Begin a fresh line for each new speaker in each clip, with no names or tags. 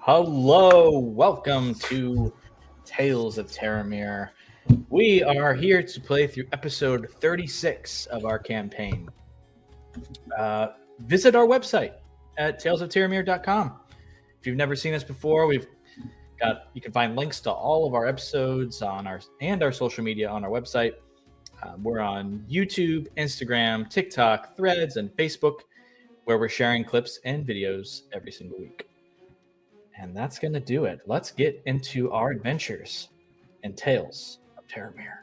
Hello, welcome to Tales of Terramir. We are here to play through episode 36 of our campaign. Visit our website at talesofterramir.com. If you've never seen us before, you can find links to all of our episodes on our social media on our website. We're on YouTube, Instagram, TikTok, Threads, and Facebook, where we're sharing clips and videos every single week. And that's going to do it. Let's get into our adventures in Tales of Terramir.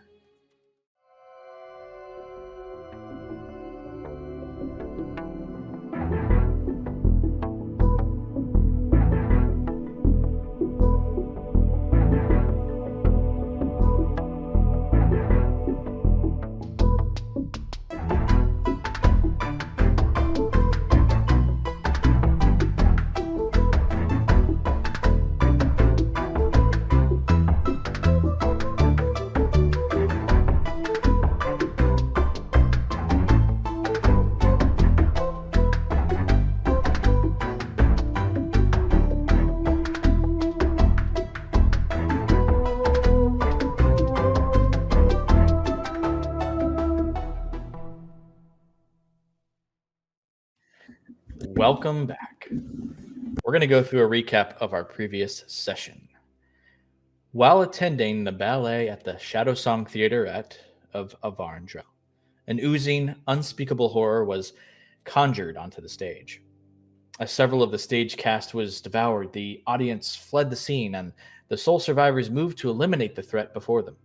Welcome back. We're going to go through a recap of our previous session. While attending the ballet at the Shadow Song Theater of Varendrel, an oozing, unspeakable horror was conjured onto the stage. As several of the stage cast was devoured, the audience fled the scene, and the sole survivors moved to eliminate the threat before them.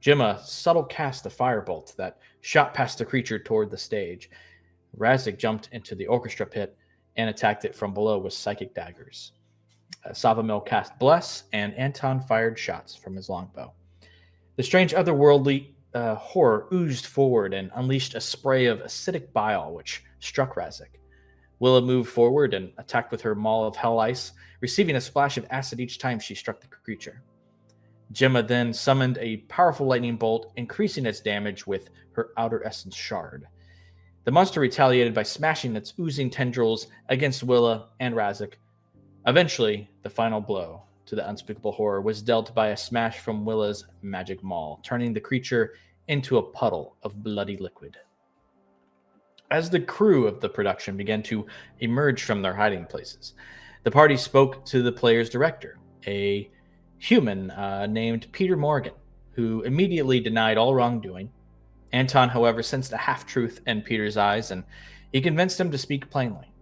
Gemma subtle cast a firebolt that shot past the creature toward the stage. Razik jumped into the orchestra pit and attacked it from below with psychic daggers. Savamil cast Bless, and Anton fired shots from his longbow. The strange otherworldly horror oozed forward and unleashed a spray of acidic bile, which struck Razik. Willa moved forward and attacked with her maul of hell ice, receiving a splash of acid each time she struck the creature. Gemma then summoned a powerful lightning bolt, increasing its damage with her outer essence shard. The monster retaliated by smashing its oozing tendrils against Willa and Razik. Eventually, the final blow to the unspeakable horror was dealt by a smash from Willa's magic maul, turning the creature into a puddle of bloody liquid. As the crew of the production began to emerge from their hiding places, the party spoke to the player's director, a human named Peter Morgan, who immediately denied all wrongdoing. Anton, however, sensed a half-truth in Peter's eyes, and he convinced him to speak plainly.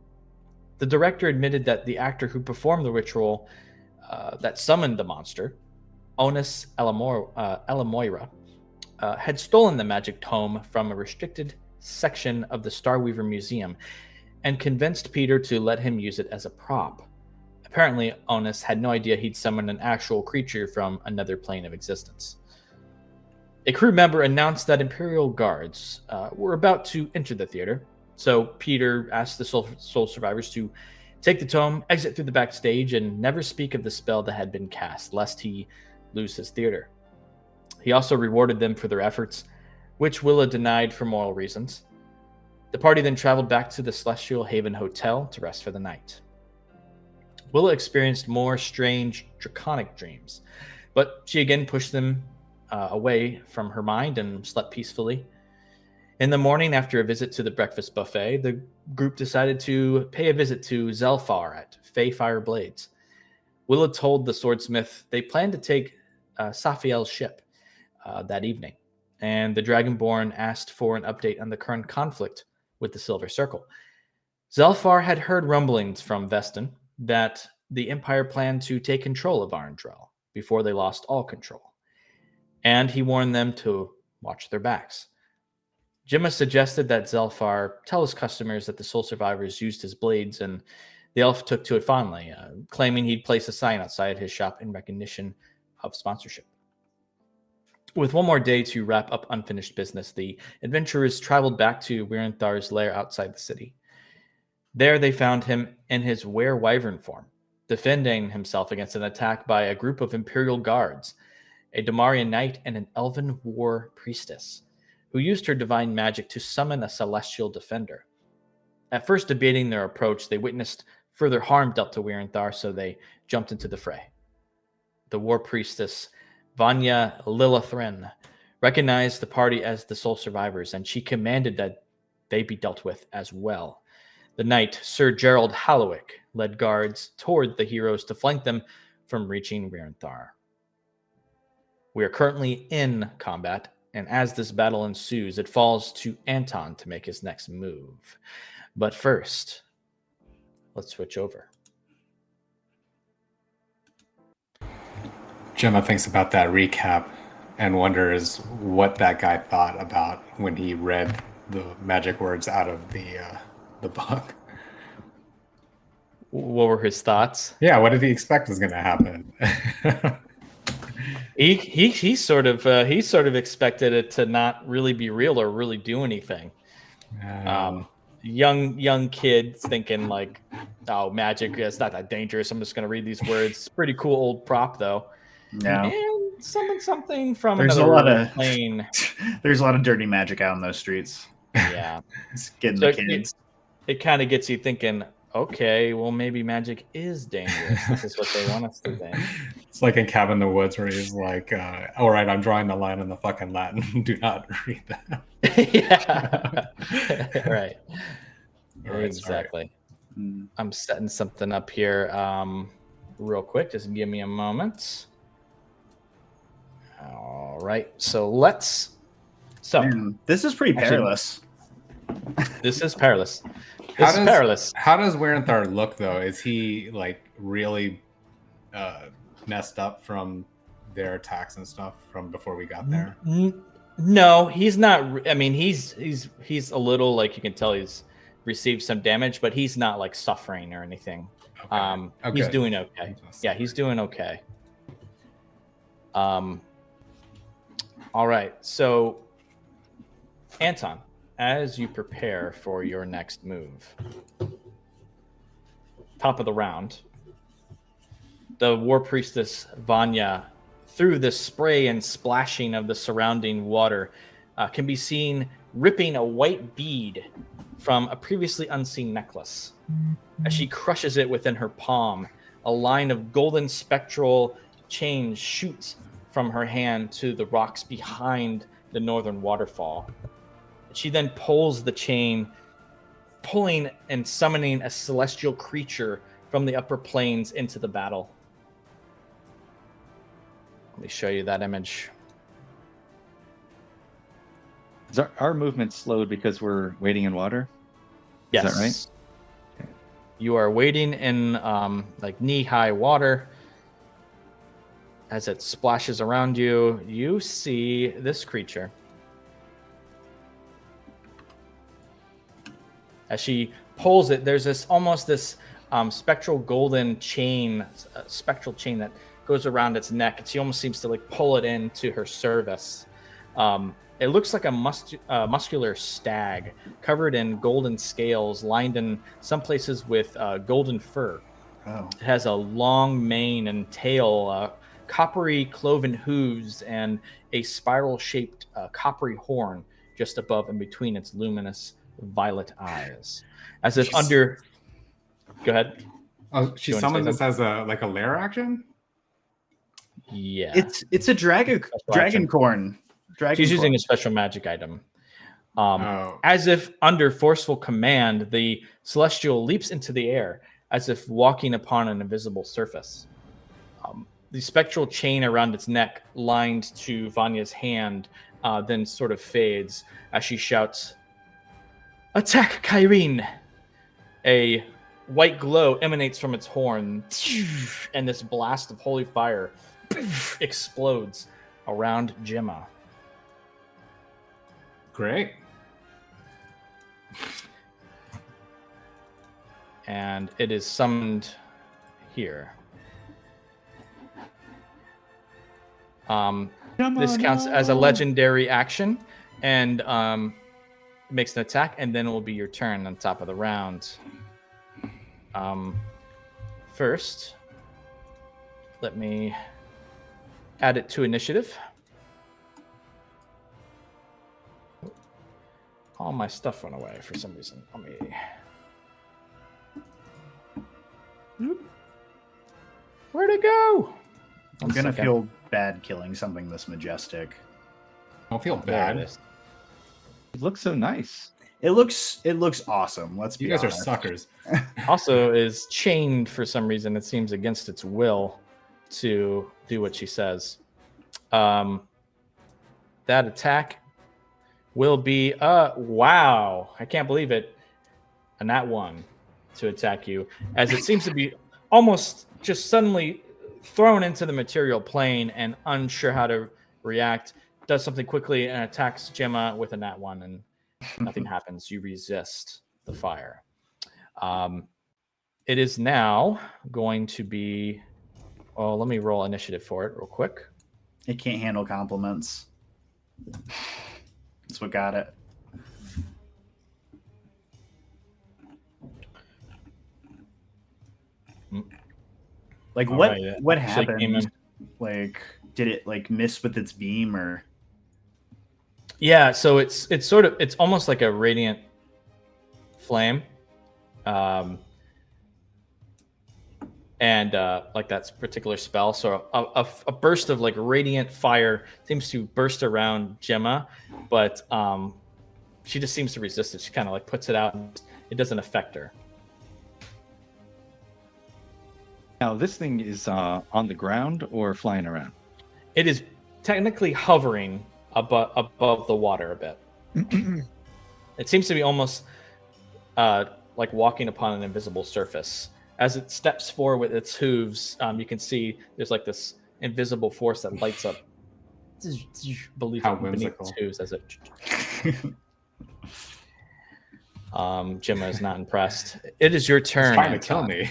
The director admitted that the actor who performed the ritual that summoned the monster, Onus Elamoira, had stolen the magic tome from a restricted section of the Starweaver Museum and convinced Peter to let him use it as a prop. Apparently, Onus had no idea he'd summoned an actual creature from another plane of existence. A crew member announced that Imperial guards were about to enter the theater, so Peter asked the soul survivors to take the tome, exit through the backstage, and never speak of the spell that had been cast, lest he lose his theater. He also rewarded them for their efforts, which Willa denied for moral reasons. The party then traveled back to the Celestial Haven Hotel to rest for the night. Willa experienced more strange, draconic dreams, but she again pushed them away from her mind and slept peacefully. In the morning, after a visit to the breakfast buffet, the group decided to pay a visit to Zelfar at Feyfire Blades. Willa told the swordsmith they planned to take Safiel's ship that evening, and the Dragonborn asked for an update on the current conflict with the Silver Circle. Zelfar had heard rumblings from Veston that the Empire planned to take control of Varendrel before they lost all control, and he warned them to watch their backs. Gemma suggested that Zelfar tell his customers that the soul survivors used his blades, and the elf took to it fondly, claiming he'd place a sign outside his shop in recognition of sponsorship. With one more day to wrap up unfinished business, the adventurers traveled back to Wyranthar's lair outside the city. There they found him in his were-wyvern form, defending himself against an attack by a group of Imperial guards, a Damarian knight and an elven war priestess, who used her divine magic to summon a celestial defender. At first debating their approach, they witnessed further harm dealt to Wyranthar, so they jumped into the fray. The war priestess Vanya Lilithrin recognized the party as the sole survivors, and she commanded that they be dealt with as well. The knight, Sir Gerald Hallowick, led guards toward the heroes to flank them from reaching Wyranthar. We are currently in combat, and as this battle ensues, it falls to Anton to make his next move. But first, let's switch over.
Gemma thinks about that recap and wonders what that guy thought about when he read the magic words out of the book.
What were his thoughts?
Yeah, what did he expect was going to happen?
He sort of expected it to not really be real or really do anything. Young kids thinking like, oh, magic, it's not that dangerous. I'm just going to read these words. Pretty cool old prop though.
Yeah.
And something from
There's
another plane.
There's a lot of dirty magic out in those streets.
Yeah.
It's getting the kids.
It kind of gets you thinking, okay, well, maybe magic is dangerous. This is what they want us to think.
It's like in Cabin in the Woods where he's like, all right, I'm drawing the line in the fucking Latin. Do not read that.
Yeah. Right. Exactly.
Sorry.
I'm setting something up here real quick. Just give me a moment. All right. So
this is pretty perilous.
This is perilous. Perilous.
How does Wyranthar look though? Is he like really messed up from their attacks and stuff from before we got there?
No, he's not. I mean, he's a little, like, you can tell he's received some damage, but he's not like suffering or anything. Okay. He's doing okay. Yeah, he's doing okay. All right. So, Anton, as you prepare for your next move, top of the round, the war priestess Vanya, through the spray and splashing of the surrounding water, can be seen ripping a white bead from a previously unseen necklace. As she crushes it within her palm, a line of golden spectral chains shoots from her hand to the rocks behind the northern waterfall. She then pulls the chain, pulling and summoning a celestial creature from the upper planes into the battle. Let me show you that image.
Is our movement slowed because we're wading in water?
Yes.
Is that right? Okay.
You are wading in like knee-high water. As it splashes around you, you see this creature. As she pulls it, there's this spectral golden chain, spectral chain that goes around its neck. And she almost seems to like pull it into her service. It looks like a muscular stag covered in golden scales, lined in some places with golden fur.
Oh.
It has a long mane and tail, coppery cloven hooves, and a spiral-shaped coppery horn just above and between its luminous violet eyes. As if under... Go ahead.
Oh, she summoned this as a lair action?
Yeah.
It's a dragon corn.
She's using a special magic item. As if under forceful command, the celestial leaps into the air as if walking upon an invisible surface. The spectral chain around its neck, lined to Vanya's hand, then sort of fades as she shouts, "Attack, Kyrene!" A white glow emanates from its horn, and this blast of holy fire explodes around Gemma.
Great.
And it is summoned here. This counts as a legendary action, and makes an attack, and then it will be your turn on top of the round. First, let me add it to initiative. All my stuff went away for some reason. Let me... Where'd it go?
I'm gonna feel bad killing something this majestic.
Don't feel
There it
bad.
is.
It looks so nice.
It looks awesome. Let's be
You guys are
honest.
suckers.
Also is chained for some reason. It seems against its will to do what she says. That attack will be wow. I can't believe it. A nat 1 to attack you, as it seems to be almost just suddenly thrown into the material plane and unsure how to react. Does something quickly and attacks Gemma with a nat 1, and nothing happens. You resist the fire. It is now going to be. Well, let me roll initiative for it real quick.
It can't handle compliments. That's what got it. Like
All
what?
right,
What
actually came
happened?
in.
Like, did it like miss with its beam or?
Yeah, so it's almost like a radiant flame, and like that particular spell. So a burst of like radiant fire seems to burst around Gemma, but she just seems to resist it. She kind of like puts it out, and it doesn't affect her.
Now, this thing is on the ground or flying around?
It is technically hovering above the water a bit. It seems to be almost like walking upon an invisible surface. As it steps forward with its hooves, you can see there's like this invisible force that lights up beneath its hooves as it. Gemma is not impressed. It is your turn.
He's trying to kill me.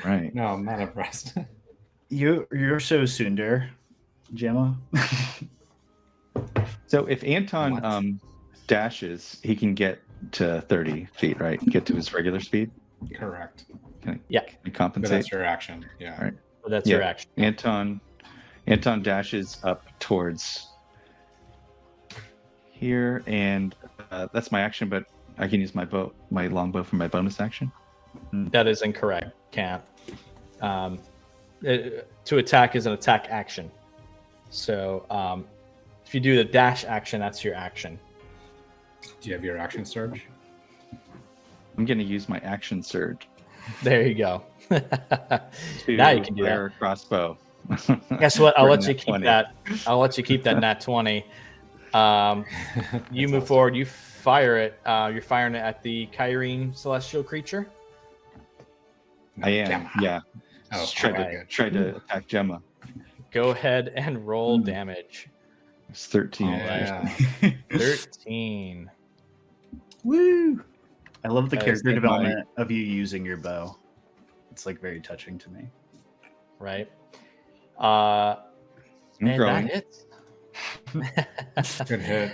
Right.
No, I'm not impressed.
You're so Sundar, Gemma.
So if Anton dashes, he can get to 30 feet, right? Get to his regular speed.
Correct.
Can
Yeah.
he
But
compensate?
that's your action. Yeah.
All right.
That's
Yeah.
your action.
Anton dashes up towards here, and that's my action. But I can use my longbow for my bonus action.
That is incorrect. Can't. To attack is an attack action. So if you do the dash action, that's your action.
Do you have your action surge?
I'm going to use my action surge.
There you go.
To
Now you can do
fire
that.
a crossbow.
Guess what? I'll
For
let you
nat
keep
20.
that. I'll let you keep that nat 20. You move forward. You fire it. You're firing it at the Kyrene celestial creature.
I am.
Gemma.
Yeah.
Oh,
Just try
alright.
to attack Gemma.
Go ahead and roll damage.
It's 13.
All right.
Yeah.
13.
Woo! I love the
That is
character
in
development of you using your bow. It's like very touching to me.
Right.
I'm
And
growing.
that hits.
Good hit.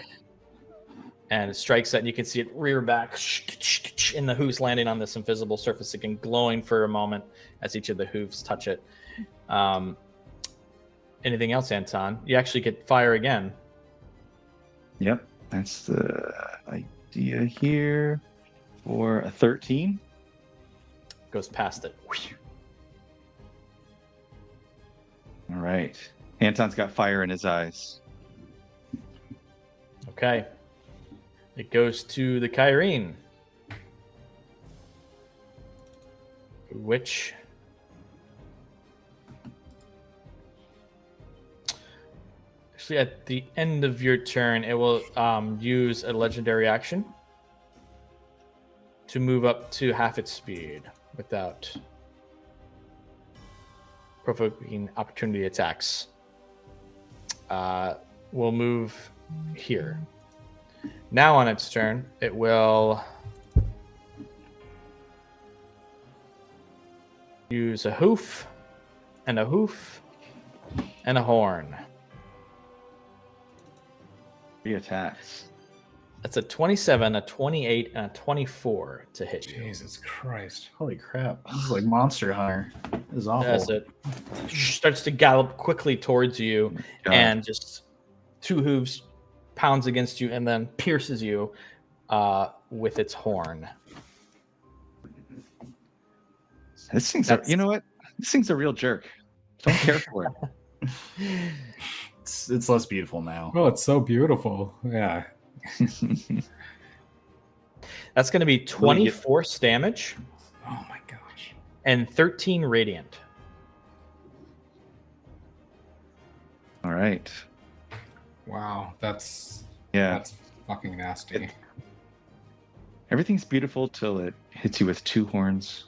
And it strikes that, and you can see it rear back, and the hooves landing on this invisible surface again, glowing for a moment as each of the hooves touch it. Anything else, Anton? You actually get fire again.
Yep. That's the idea here for a 13.
Goes past it.
All right. Anton's got fire in his eyes.
Okay. It goes to the Kyrene, which actually at the end of your turn, it will use a legendary action to move up to half its speed without provoking opportunity attacks. We'll move here. Now on its turn, it will use a hoof, and a hoof, and a horn.
3 attacks.
That's a 27, a 28, and a 24 to hit you.
Jesus Christ.
Holy crap! This is like Monster Hunter. This is awful.
As it starts to gallop quickly towards you,
God.
and just 2 hooves pounds against you, and then pierces you with its horn.
This thing's
That's-
you know what? This thing's a real jerk. Don't care for it.
It's less beautiful now.
Oh, it's so beautiful. Yeah.
That's going to be 20 force damage
Oh my gosh.
and 13 radiant.
All right.
Wow. That's
Yeah.
fucking nasty.
Everything's beautiful till it hits you with 2 horns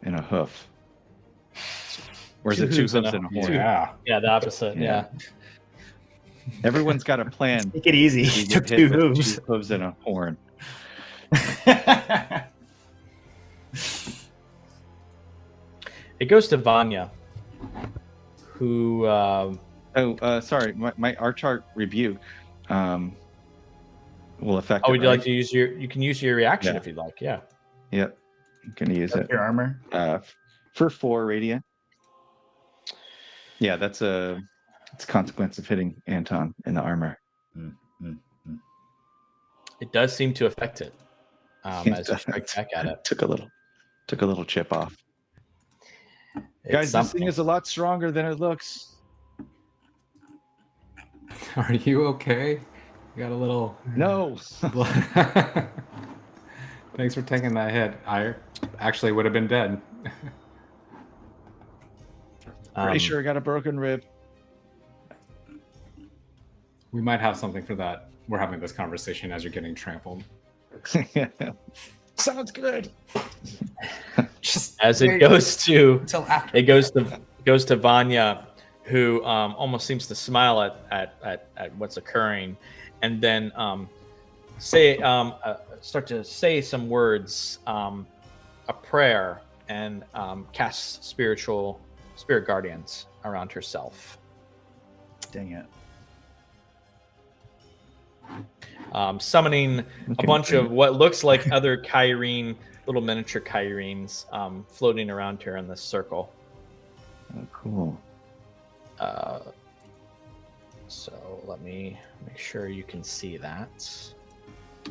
and a hoof. Or is it 2
hooves
hooves
and
and a
a-
horn?
Yeah.
Yeah, the opposite. Yeah.
Everyone's got a plan.
Take it easy.
You
Took
get
2
hit with
hooves.
2 hooves and a horn.
It goes to Vanya, who
Sorry. My Archart rebuke will affect.
would
it,
you
right?
like to use you can use your reaction
Yeah.
if you'd like. Yeah.
Yep. I'm gonna use
That's
it
your armor.
for 4 radiant. Yeah, it's a consequence of hitting Anton in the armor.
It does seem to affect it as you strike
does.
back at it.
Took a little chip off.
It's
Guys, this
something.
thing is a lot stronger than it looks.
Are you okay? You got a little.
No.
Thanks for taking that hit. I actually would have been dead.
Pretty sure I got a broken rib.
We might have something for that. We're having this conversation as you're getting trampled.
Sounds good.
Just
As it
wait
goes to
until after.
it goes to Vanya, who almost seems to smile at what's occurring, and then start to say some words, a prayer, and cast spirit guardians around herself,
Dang it.
summoning a bunch of what looks like other Kyrene, little miniature Kyrenes, floating around her in this circle.
Oh, cool.
So let me make sure you can see that.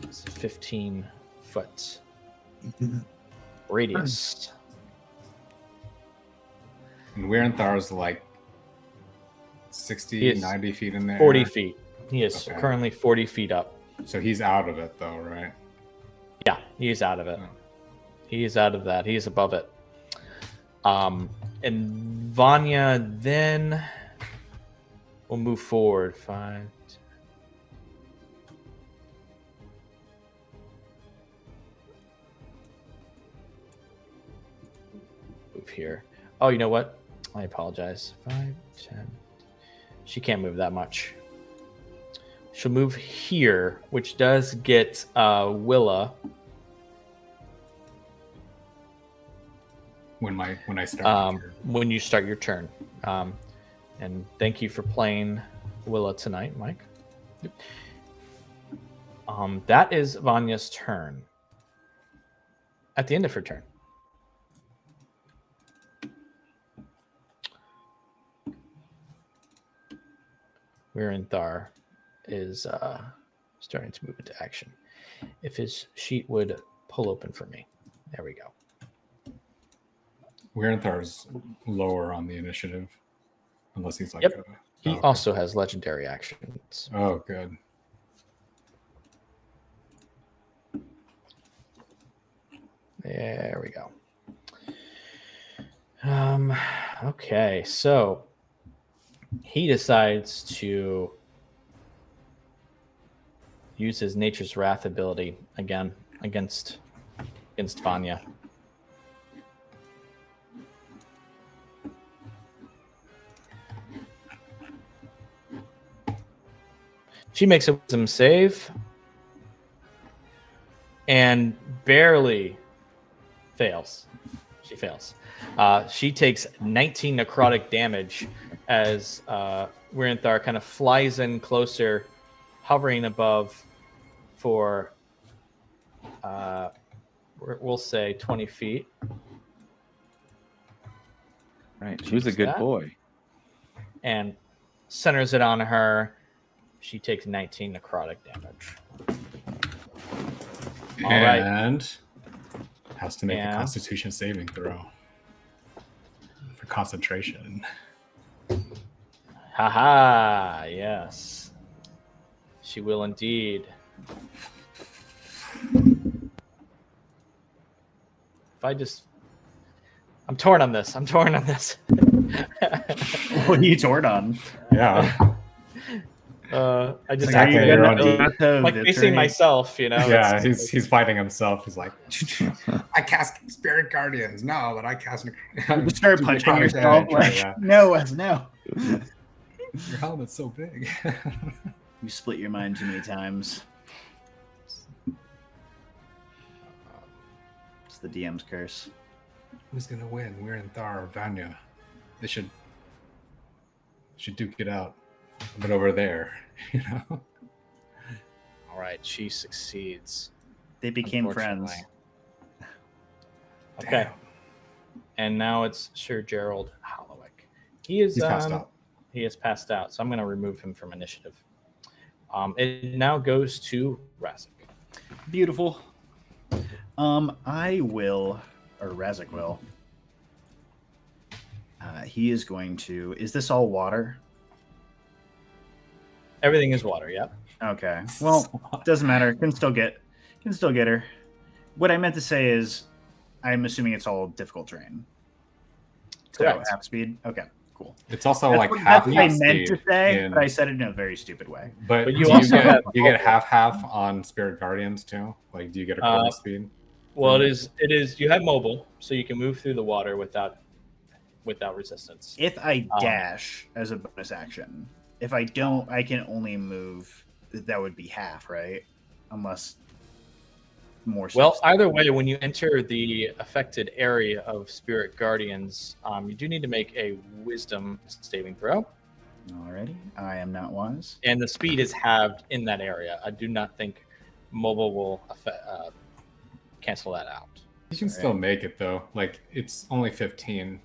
It's a 15-foot radius.
And Wyranthar like 60,
He is
90 feet in there.
40 feet. He is
Okay.
currently 40 feet up.
So he's out of it though, right?
Yeah, he's out of it.
Oh.
He is out of that. He is above it. And Vanya then will move forward. 5. Move here. Oh, you know what? I apologize. 5, 10. She can't move that much. She'll move here, which does get Willa.
When I start.
When you start your turn. And thank you for playing Willa tonight, Mike. That is Vanya's turn. At the end of her turn. Wyranthar is starting to move into action. If his sheet would pull open for me. There we go.
Wyranthar's lower on the initiative. Unless he's like
Yep. He
okay.
also has legendary actions.
Oh, good.
There we go. Okay, so he decides to use his Nature's Wrath ability again against Vanya. She makes a wisdom save and barely fails. She fails. She takes 19 necrotic damage as Wyranthar kind of flies in closer, hovering above for, we'll say 20 feet.
Right. She was a good
That?
boy.
And centers it on her. She takes 19 necrotic damage. All right.
And has to make
Yeah.
a Constitution saving throw. concentration.
Haha, yes. She will indeed. I'm torn on this.
What are you torn on?
Yeah.
I just
Like,
have
you're on
like facing myself, you know.
Yeah,
it's
he's fighting himself. He's like, I cast Spirit Guardians. No, but I cast.
You just start punching yourself. Like,
yeah.
no, Wes, no.
Your helmet's so big.
You split your mind too many times. It's the DM's curse.
Who's gonna win? Wyranthar or Vanya? They should duke it out. But over there, you know.
all right. She succeeds.
They became friends.
Okay,
Damn.
and now it's Sir Gerald Hallowick. He's
passed out.
He has passed out, so I'm going to remove him from initiative. It now goes to Razik.
Beautiful. I will, or Razik will. He is going to. Is this all water?
Everything is water. Yeah.
Okay. Well, doesn't matter. Can still get her. What I meant to say is, I'm assuming it's all difficult terrain. So
Correct.
half speed. Okay. Cool.
It's also
That's
like
what,
half
that's what I
speed
meant to say,
in-
but I said it in a very stupid way.
But
But
do
you
you
also
get
have-
you get half on Spirit Guardians too? Like, do you get a quarter speed?
Well, it is. You have mobile, so you can move through the water without resistance.
If I dash as a bonus action, if I don't, I can only move. That would be half, right? Unless more.
Well,
stuff-
either way, when you enter the affected area of Spirit Guardians, you do need to make a Wisdom saving throw,
Alrighty, I am not wise.
and the speed is halved in that area. I do not think mobile will cancel that out.
You can still make it though. Like, it's only 15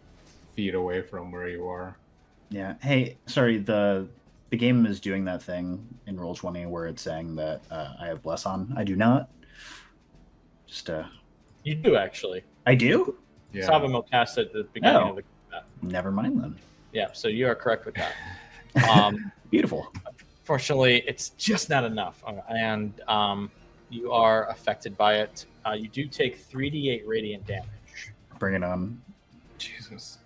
feet away from where you are.
Yeah. Hey, sorry. The game is doing that thing in Roll20 where it's saying that I have bless on. I do not. Just
You do actually.
I do.
Yeah.
Some of them will cast it at the beginning
Oh.
of the combat.
Never mind then.
Yeah, so you are correct with that.
Beautiful.
Fortunately, it's just not enough, and you are affected by it. You do take 3d8 radiant damage.
Bring it on.
Jesus.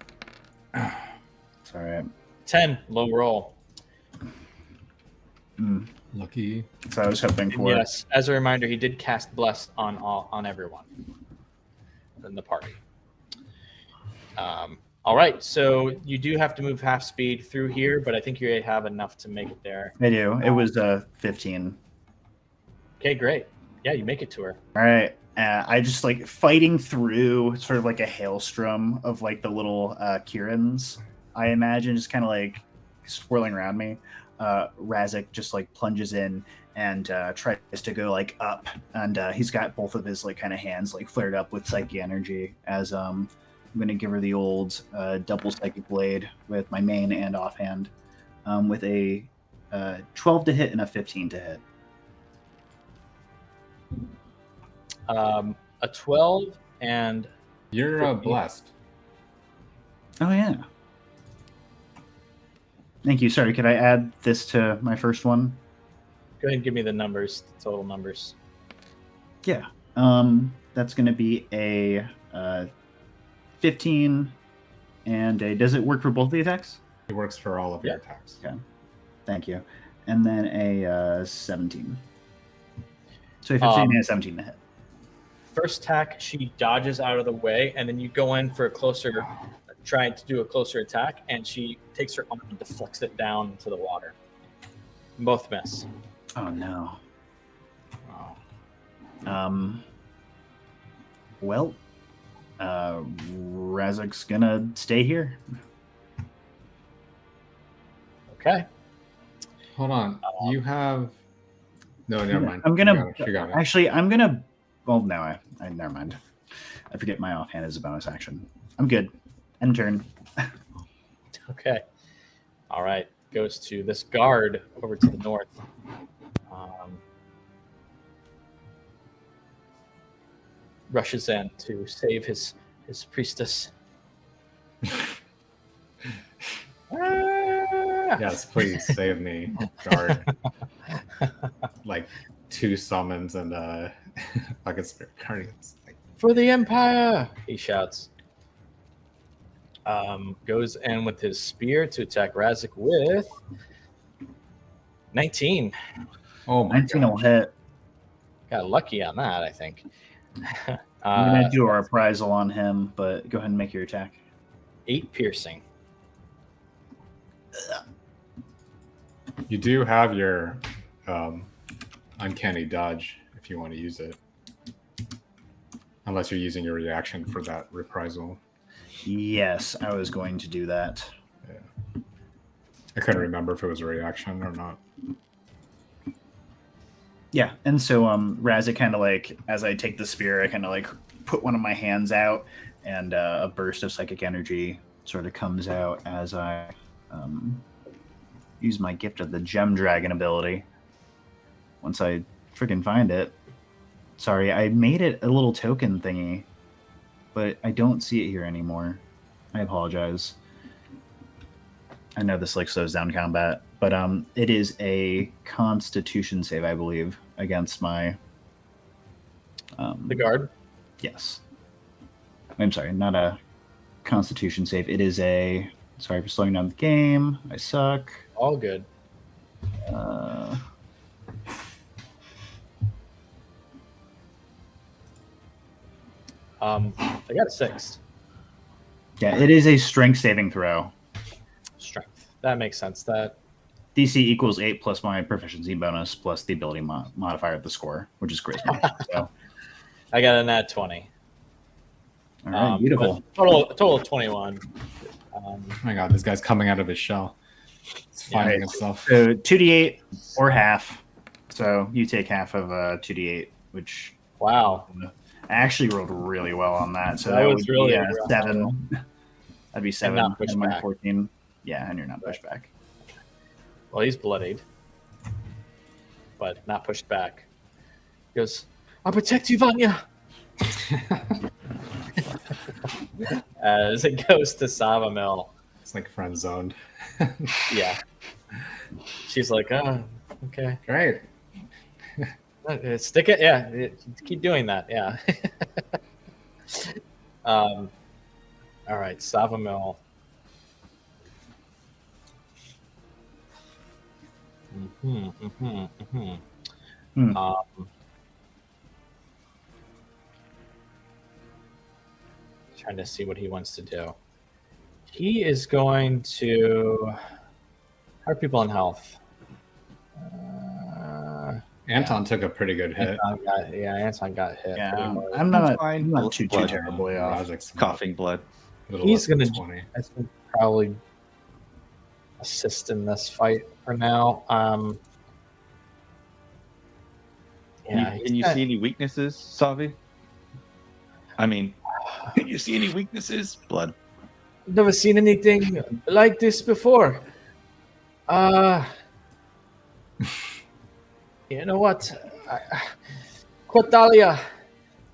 It's all right.
10, low roll.
Lucky.
So I was hoping
And
for.
yes, as a reminder, he did cast Bless on everyone in the party. All right, so you do have to move half speed through here, but I think you have enough to make it there.
I do. It was 15.
Okay, great. Yeah, you make it to her.
All right. I just like fighting through sort of like a hailstorm of like the little Kirans, I imagine, just kind of like swirling around me. Razik just like plunges in and tries to go like up, and he's got both of his like kind of hands like flared up with psychic energy as I'm going to give her the old double psychic blade with my main and offhand with a 12 to hit and a 15 to hit.
A 12 and
You're
15.
blessed.
Oh, yeah. Thank you. Sorry, could I add this to my first one?
go ahead and give me the numbers, the total numbers.
Yeah. That's going to be a 15 and a... Does it work for both the attacks?
It works for all of your attacks.
Okay. Thank you. And then a 17. So a 15 and a 17 to hit.
First attack, she dodges out of the way, and then you go in for a closer, trying to do a closer attack, and she takes her arm and deflects it down into the water. Both miss.
Oh, no.
Wow.
Well, Razik's gonna stay here.
Okay.
Hold on. You have... No, never mind.
I'm gonna...
You got it.
Actually, I'm gonna... Well, no, I never mind. I forget my offhand is a bonus action. I'm good. End turn.
Okay. All right. Goes to this guard over to the north. Rushes in to save his priestess.
Yes, please save me, guard. Like 2 summons and fucking spirit guardians. Like,
For the Empire! He shouts. Goes in with his spear to attack Razik with 19.
oh my
19 will
god.
hit.
Got lucky on that, I think.
I'm going to do a reprisal on him, but go ahead and make your attack.
8 piercing.
You do have your uncanny dodge if you want to use it. Unless you're using your reaction for that reprisal.
Yes, I was going to do that.
Yeah. I couldn't remember if it was a reaction or not.
Yeah, and so Razik kind of like, as I take the spear, I kind of like put one of my hands out, and a burst of psychic energy sort of comes out as I use my gift of the Gem Dragon ability. Once I freaking find it. Sorry, I made it a little token thingy, but I don't see it here anymore. I apologize. I know this like slows down combat, but it is a Constitution save, I believe, against my
The guard?
Yes. I'm sorry, not a Constitution save. It is a. Sorry for slowing down the game. I suck.
All good. I got a 6.
Yeah, it is a strength saving throw.
Strength. That makes sense. That
DC equals 8 plus my proficiency bonus plus the ability modifier of the score, which is charisma. So,
I got a nat 20.
all right, beautiful.
Total of 21.
Oh my god, this guy's coming out of his shell. He's finding himself.
So 2d8 or half. So you take half of 2d8, which
Wow.
I actually rolled really well on that. So
That
that
was
would
really
be
rough.
7. That'd be 7.
not pushed
And my
back.
14. Yeah, and you're not pushed back.
Well, he's bloodied, but not pushed back. He goes, I'll protect you, Vanya. As it goes to Savamil.
It's like friend zoned.
Yeah. She's like, oh, okay.
Great.
Stick it. Yeah. Keep doing that. Yeah. All right. Savamil. Trying to see what he wants to do. He is going to. How are people in health?
Anton took a pretty good hit.
Anton got hit.
Yeah,
pretty hard.
I'm not,
fine.
I'm not too
Blood.
terribly off.
Razik's
Coughing blood.
a little
He's
less than
gonna
20.
I think probably assist in this fight for now.
Can you see any weaknesses, Savi? I mean, can you see any weaknesses? Blood.
Never seen anything like this before. You know what? Cortalia.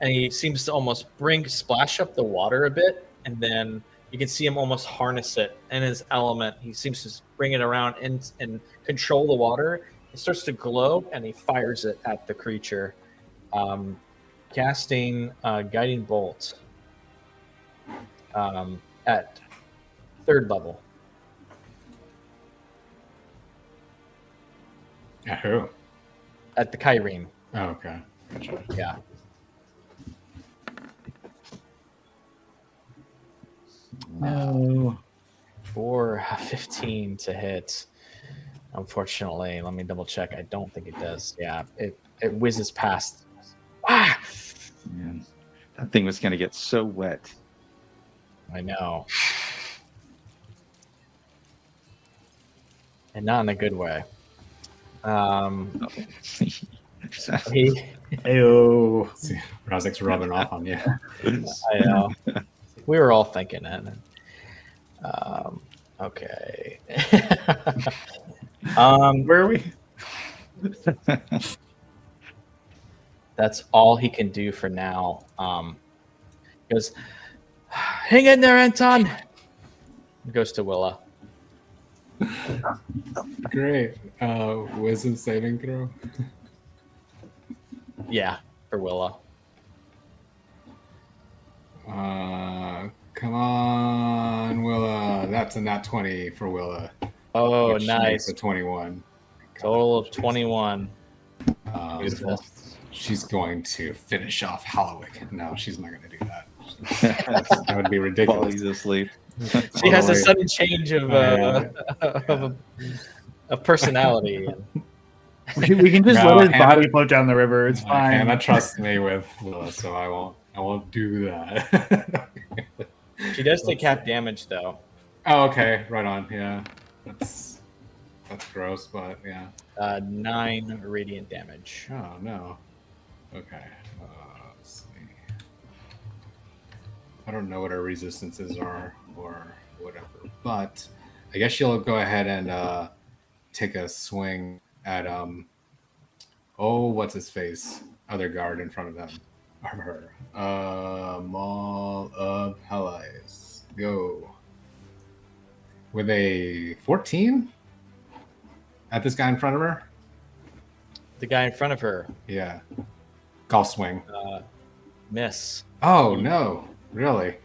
And he seems to almost splash up the water a bit, and then you can see him almost harness it in his element. He seems to bring it around and control the water. It starts to glow, and he fires it at the creature, casting Guiding Bolt at 3rd level.
At who?
At the Kyrene.
Oh, okay. Gotcha.
Yeah.
No.
15 to hit. Unfortunately, let me double check. I don't think it does. Yeah, it whizzes past. Ah!
Man, that thing was going to get so wet.
I know. And not in a good way. He,
Ayo.
See, Razik's rubbing off on you.
I know. We were all thinking it. Okay.
Where are we?
That's all he can do for now. He goes, hang in there, Anton. He goes to Willa.
Great. Wisdom saving throw.
Yeah, for Willa.
Come on, Willa. That's a nat 20 for Willa.
Oh,
which
nice.
makes a 21.
Total of 21.
Um,
Beautiful.
She's going to finish off Hollowick. No, she's not going to do that. That would be
While
ridiculous.
he's asleep.
She has a
Totally.
sudden change of of personality.
We can just
No,
let his
Hannah-
body float down the river. It's fine.
Hannah trusts me with Willa, so I won't do that.
She does take half damage though.
Oh, okay, right on. Yeah, that's gross, but yeah.
9 radiant damage.
Oh no. Okay. Let's see. I don't know what our resistances are or whatever, but I guess she'll go ahead and take a swing at what's his face? Other guard in front of them. Of her. Maul of Hellies. Go. With a 14? At this guy in front of her?
The guy in front of her.
Yeah. Golf swing.
Miss.
Oh no. Really?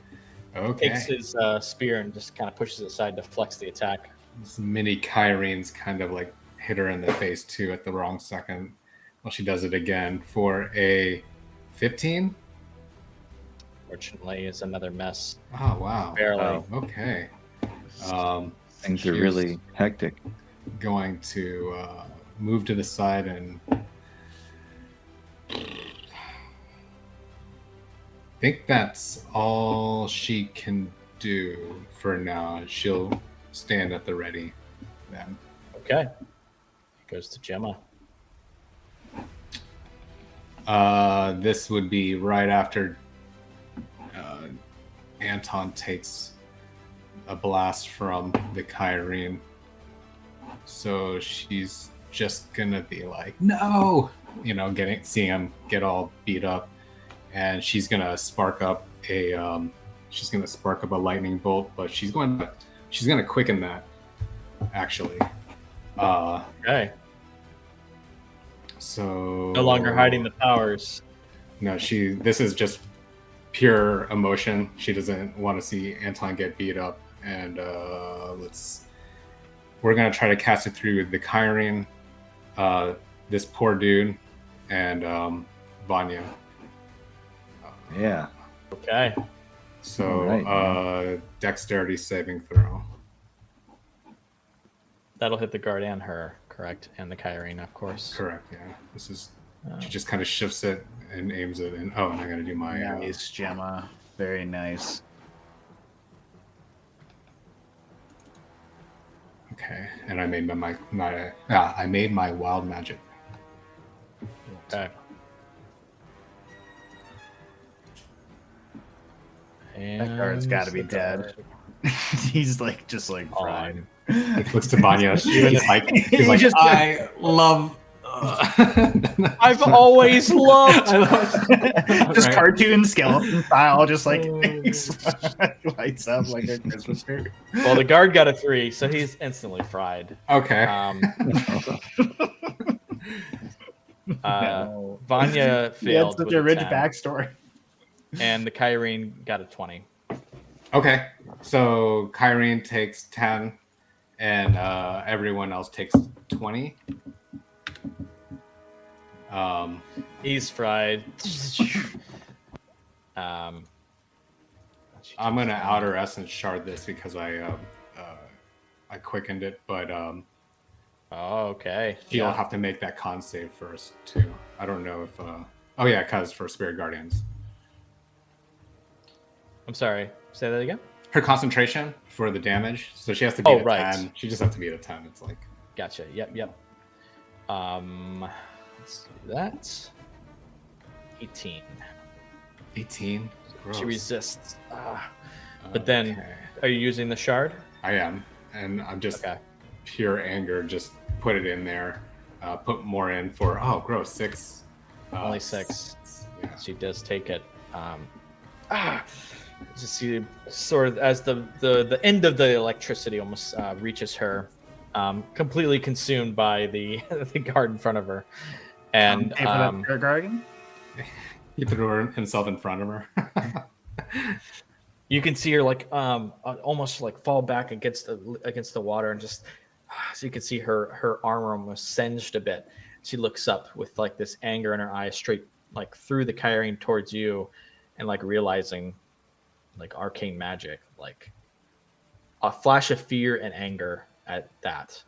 Okay.
Takes his spear and just kind of pushes it aside to flex the attack.
This mini Kyrene's kind of like hit her in the face too at the wrong second. Well, she does it again for a 15.
Fortunately, it's another miss.
Oh wow.
Barely.
Wow.
Okay.
Things are
She's
really hectic.
going to move to the side and think that's all she can do for now. She'll stand at the ready then.
Okay. Goes to Gemma.
This would be right after Anton takes a blast from the Kyrene. So she's just gonna be like, no, seeing him get all beat up, and she's gonna spark up a lightning bolt, but she's gonna quicken that actually.
Okay.
So
No longer hiding the powers.
No, this is just pure emotion. She doesn't want to see Anton get beat up, and we're gonna try to cast it through the Kyrene, this poor dude, and Vanya.
Yeah.
Okay.
So
Right.
dexterity saving throw.
That'll hit the guard and her, correct? And the Kyrene, of course.
Correct. Yeah. This is. She just kind of shifts it and aims it, and I'm gonna do my.
Nice, Gemma. Very nice.
Okay, and I made my wild magic.
Okay.
That guard's got to be dead. He's just fried.
He looks to Vanya. He's like,
just-
I love.
I've always loved.
Just
Right.
cartoon skeleton style, just lights up like a Christmas tree.
Well, the guard got a 3, so he's instantly fried.
Okay.
Vanya
He had
failed
such
with
a rich
10,
backstory.
and the Kyrene got a 20.
Okay. So Kyrene takes 10, and everyone else takes 20.
He's fried.
I'm gonna outer essence shard this because I quickened it, but
Oh, okay.
you'll have to make that con save first too. I don't know if because for Spirit Guardians,
I'm sorry. Say that again.
her concentration for the damage, so she has to be at
right.
10. She just has to be at a 10. It's like
Gotcha. Yep. Let's do that. 18.
18.
She resists. But then, are you using the shard?
I am, and I'm just
Okay.
pure anger. Just put it in there. Put more in for gross 6.
Only 6.
Yeah.
She does take it. Just see, sort of as the end of the electricity almost reaches her. completely consumed by the the guard in front of her. And
Pay for that spirit guardian?
He threw himself in front of her.
you can see her like almost like fall back against the water, and just so you can see her armor almost singed a bit. She looks up with like this anger in her eyes, straight like through the Kyrene towards you, and like realizing like arcane magic, like a flash of fear and anger at that.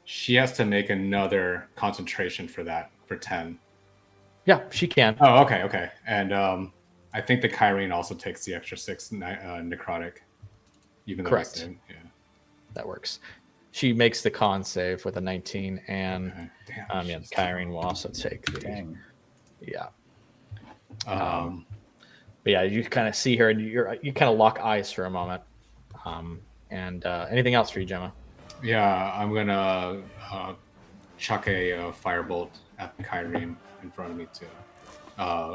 She has to make another concentration for that for 10.
Yeah, she can.
Oh, okay. And I think the Kyrene also takes the extra 6 necrotic, even though
Correct.
it's in. Yeah.
That works. She makes the con save with a 19, and
Okay. Damn,
the Kyrene will also take the.
Dang.
Yeah.
Um,
But yeah, you kind of see her, and you kind of lock eyes for a moment. And anything else for you, Gemma?
yeah, I'm gonna chuck a firebolt at the Kyrene in front of me too,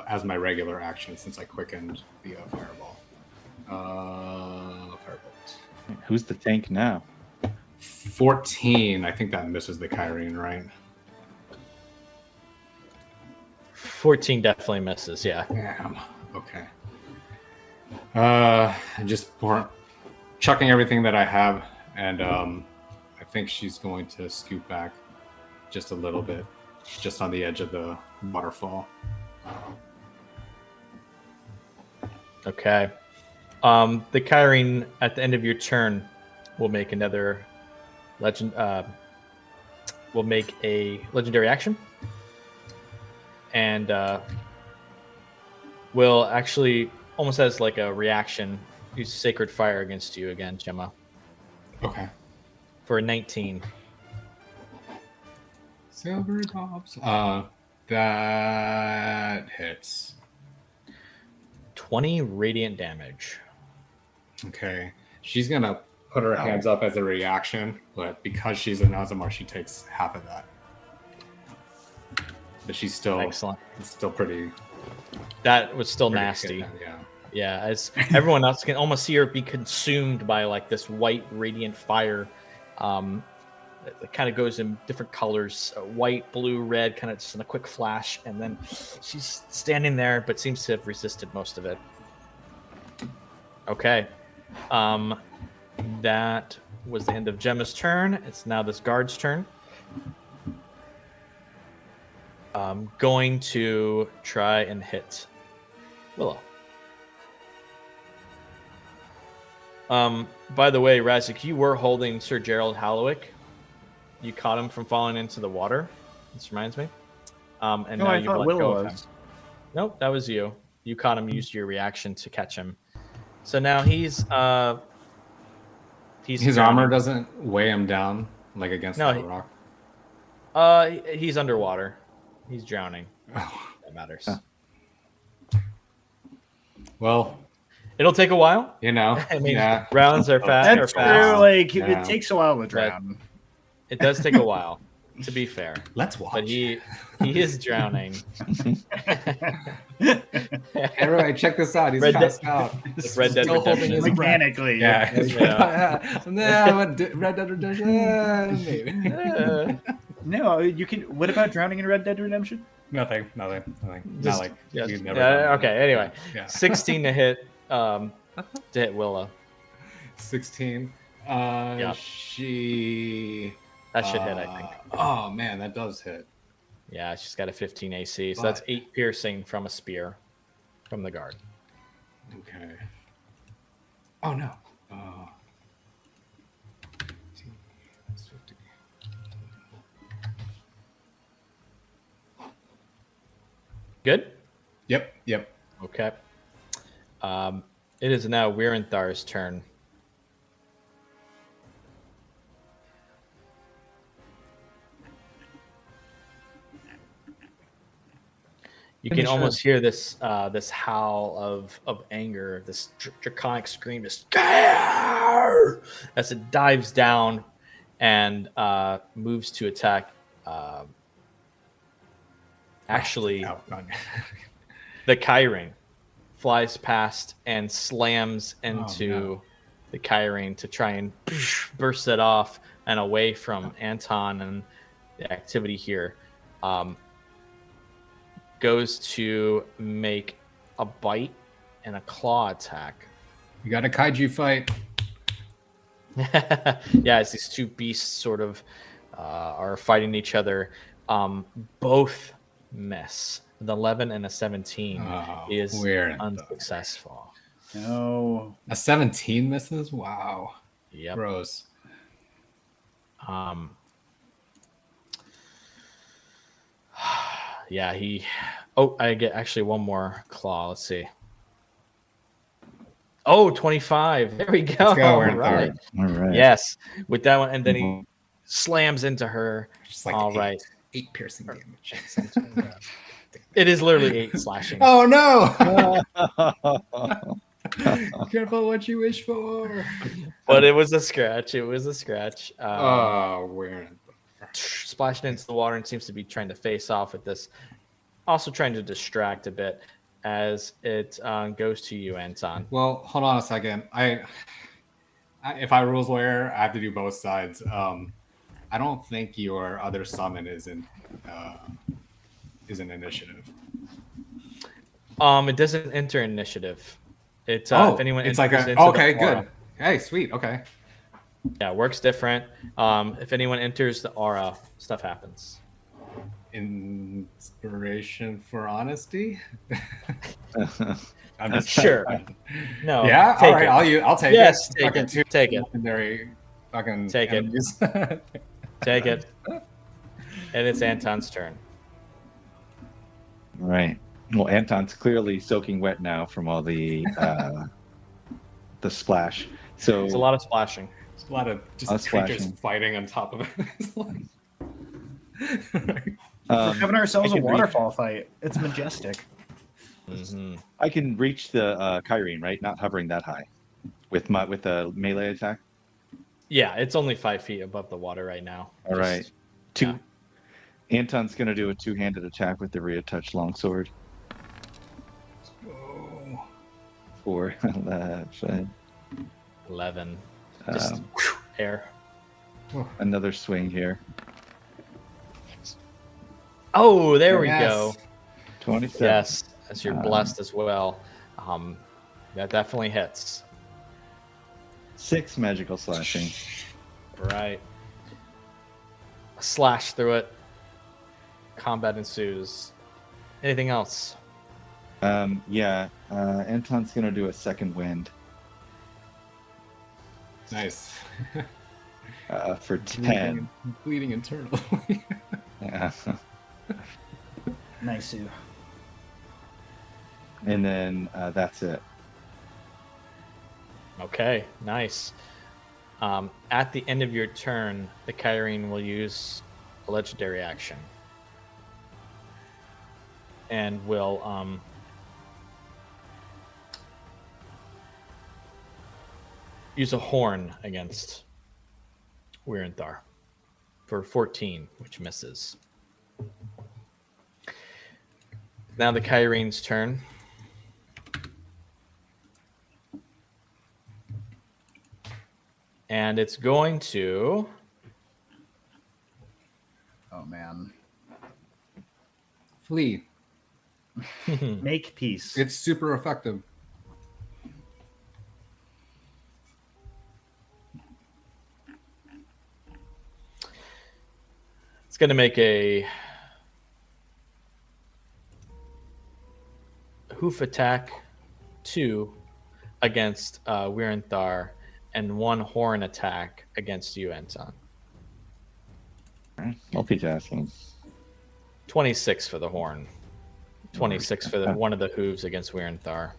as my regular action since I quickened the fireball. Firebolt.
Who's the tank now?
14. I think that misses the Kyrene, right?
14 definitely misses. Yeah.
Damn. Okay. Just chucking everything that I have, and I think she's going to scoot back just a little bit, just on the edge of the waterfall.
Okay. The Kyrene at the end of your turn will make another legend. Will make a legendary action, and will actually almost as like a reaction use Sacred Fire against you again, Gemma,
Okay.
for a 19.
Silver tops. That hits.
20 radiant damage.
Okay. She's gonna put her hands up as a reaction, but because she's an Azamar, she takes half of that. But she's still
Excellent.
still pretty
That was still
pretty
nasty.
hit, yeah.
Yeah, as everyone else can almost see her be consumed by like this white radiant fire. It kind of goes in different colors, white, blue, red, kind of just in a quick flash, and then she's standing there, but seems to have resisted most of it. Okay, that was the end of Gemma's turn. It's now this guard's turn. Going to try and hit Willow. By the way, Razik, you were holding Sir Gerald Hallowick. You caught him from falling into the water. This reminds me. And
No,
now
I
you've
thought
let
Willow
go of him.
was.
Nope, that was you. You caught him, used your reaction to catch him. So now he's
His
drowning.
armor doesn't weigh him down like against
No,
that rock.
He's underwater. He's drowning.
Oh.
That matters.
Huh.
Well,
It'll take a while.
you know,
I mean,
yeah.
rounds are fast.
That's
Are fast.
true. Like
Yeah.
it takes a while to drown.
It does take a while, to be fair.
Let's watch.
But he is drowning.
Everybody, check this out. He's
Red
passed out.
Red Dead
Still holding
Redemption.
his breath.
Mechanically,
Yeah.
Yeah.
No, Red Dead Redemption. Maybe.
No, you can. What about drowning in Red Dead Redemption?
Nothing. Not
Just-
like
yes.
we've never.
Yeah,
done that.
okay. Anyway,
Yeah.
16 to hit. To hit Willow.
16.
Yep.
She.
That should hit, I think.
Oh man, that does hit.
Yeah, she's got a 15 AC, so
But-
that's 8 piercing from a spear from the guard.
Okay. Oh no. 50.
Good.
Yep.
Okay. It is now Wyranthhar's turn. You can
Finish
almost hear this this howl of anger, this draconic scream, just as it dives down and moves to attack. Actually,
Out.
the Kyrene flies past and slams into
no.
the Kyrene to try and burst it off and away from Anton and the activity here. Goes to make a bite and a claw attack.
You got a kaiju fight.
Yeah, as these two beasts sort of are fighting each other, both miss. The 11 and a 17 is
weird.
unsuccessful.
No.
A 17 misses? Wow.
Yep.
Gross.
Yeah, he... Oh, I get actually one more claw. Let's see. Oh, 25. There we go.
Let's go,
All
Wyranthar.
right.
All right.
Yes, with that one. And then he slams into her.
Just like
All
eight.
right.
8 piercing damage.
It is literally 8 slashing.
Oh no! Careful what you wish for.
But it was a scratch. It was a scratch.
Wyranthar.
Splashing into the water and seems to be trying to face off with this. Also trying to distract a bit as it goes to you, Anton.
Well, hold on a second. If I rules lawyer, I have to do both sides. I don't think your other summon is an initiative.
It doesn't enter initiative. If anyone
it's like
enters
a
into
okay,
the aura,
good. Hey, sweet. Okay.
Yeah, it works different. If anyone enters the aura, stuff happens.
Inspiration for honesty. I'm just
Sure. No.
Yeah.
Take
All right.
it.
I'll take
Yes,
it.
take
Fucking
it.
two
Take it.
legendary fucking
Take it.
enemies.
Take it. And it's Anton's turn.
Right. Well, Anton's clearly soaking wet now from all the splash. So
It's a lot of splashing.
There's a lot of just
Us
creatures
flashing.
fighting on top of it. It's like-
We're having ourselves
I
a
can
waterfall fight. It's majestic.
Mm-hmm.
I can reach the Kyrene, right? Not hovering that high with a melee attack.
Yeah, it's only 5 feet above the water right now.
All right.
Just-
Two.
yeah.
Anton's gonna do a two-handed attack with the Reatouch longsword.
Oh.
For 11.
11. Just air.
Another swing here.
Oh, there we
Yes.
go.
27.
Yes, as you're blessed as well. That definitely hits.
6 magical slashing.
Right. A slash through it. Combat ensues. Anything else?
Anton's gonna do a second wind
Nice.
for 10.
Bleeding internally.
Yeah.
Nice, Sue.
And then that's it.
Okay, nice. At the end of your turn, the Kyrene will use a legendary action. And will use a horn against Wyranthar for 14, which misses. Now the Kyrene's turn. And it's going to...
Oh man.
Flee.
Make peace.
It's super effective.
It's going to make a hoof attack 2 against Wyranthar and 1 horn attack against you, Anton.
Multitasking.
26 for the horn. 26 for one of the hooves against Wyranthar.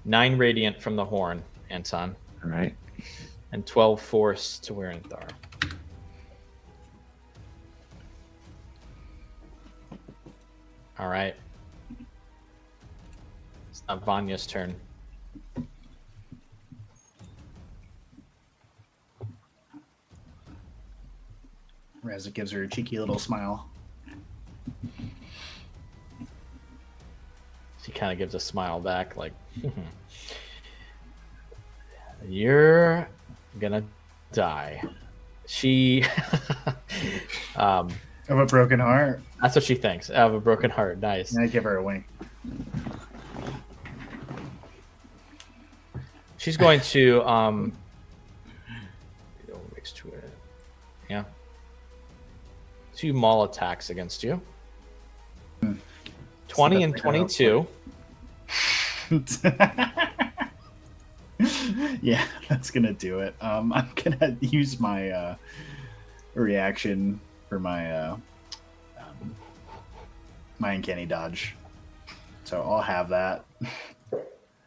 9 radiant from the horn, Anton.
All right.
And 12 force to Wyranthar. All right. It's not Vanya's turn.
Razak gives her a cheeky little smile.
She kind of gives a smile back, like, You're gonna die. She,
Of a broken heart.
that's what she thinks. I have a broken heart. Nice.
And I give her a wink.
She's going to mix to it. Yeah. 2 maul attacks against you. 20 and 22.
Yeah, that's gonna do it. I'm gonna use my reaction for my my uncanny dodge. So I'll have that.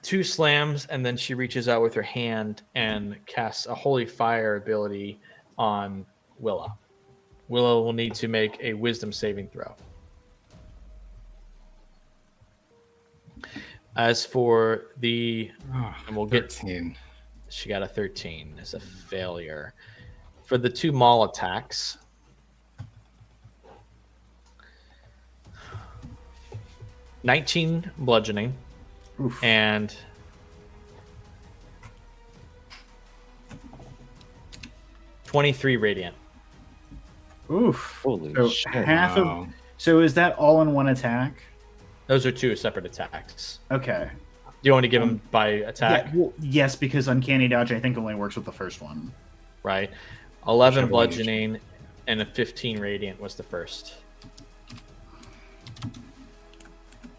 2 slams, and then she reaches out with her hand and casts a holy fire ability on Willa. Willa will need to make a wisdom saving throw. As for the, and we'll get,
13.
she got a 13 as a failure. For the 2 maul attacks, $19 bludgeoning.
Oof.
And 23 radiant.
Oof.
Holy
So
shit.
half of.
Wow.
So is that all in one attack?
Those are 2 separate attacks.
Okay.
Do you want to give them by attack?
Yeah, well, yes, because uncanny dodge I think only works with the first one.
Right. 11
Whichever one you
bludgeoning and a 15 radiant was the first.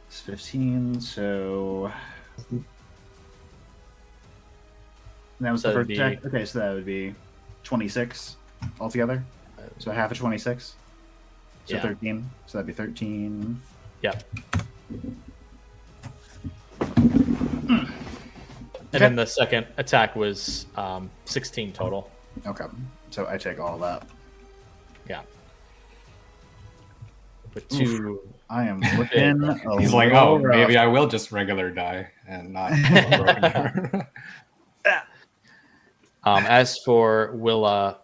It's 15. So that was
So
the
that'd
first
be-
attack. Okay, so that would be 26 altogether. So half of 26. So
Yeah.
13. So that'd be 13.
Yep. And then the second attack was 16 total.
Okay. So I take all that.
Yeah. With 2.
I am looking a
He's like,
little
oh,
rough.
maybe I will just regular die and not a broken heart.
As for Willa,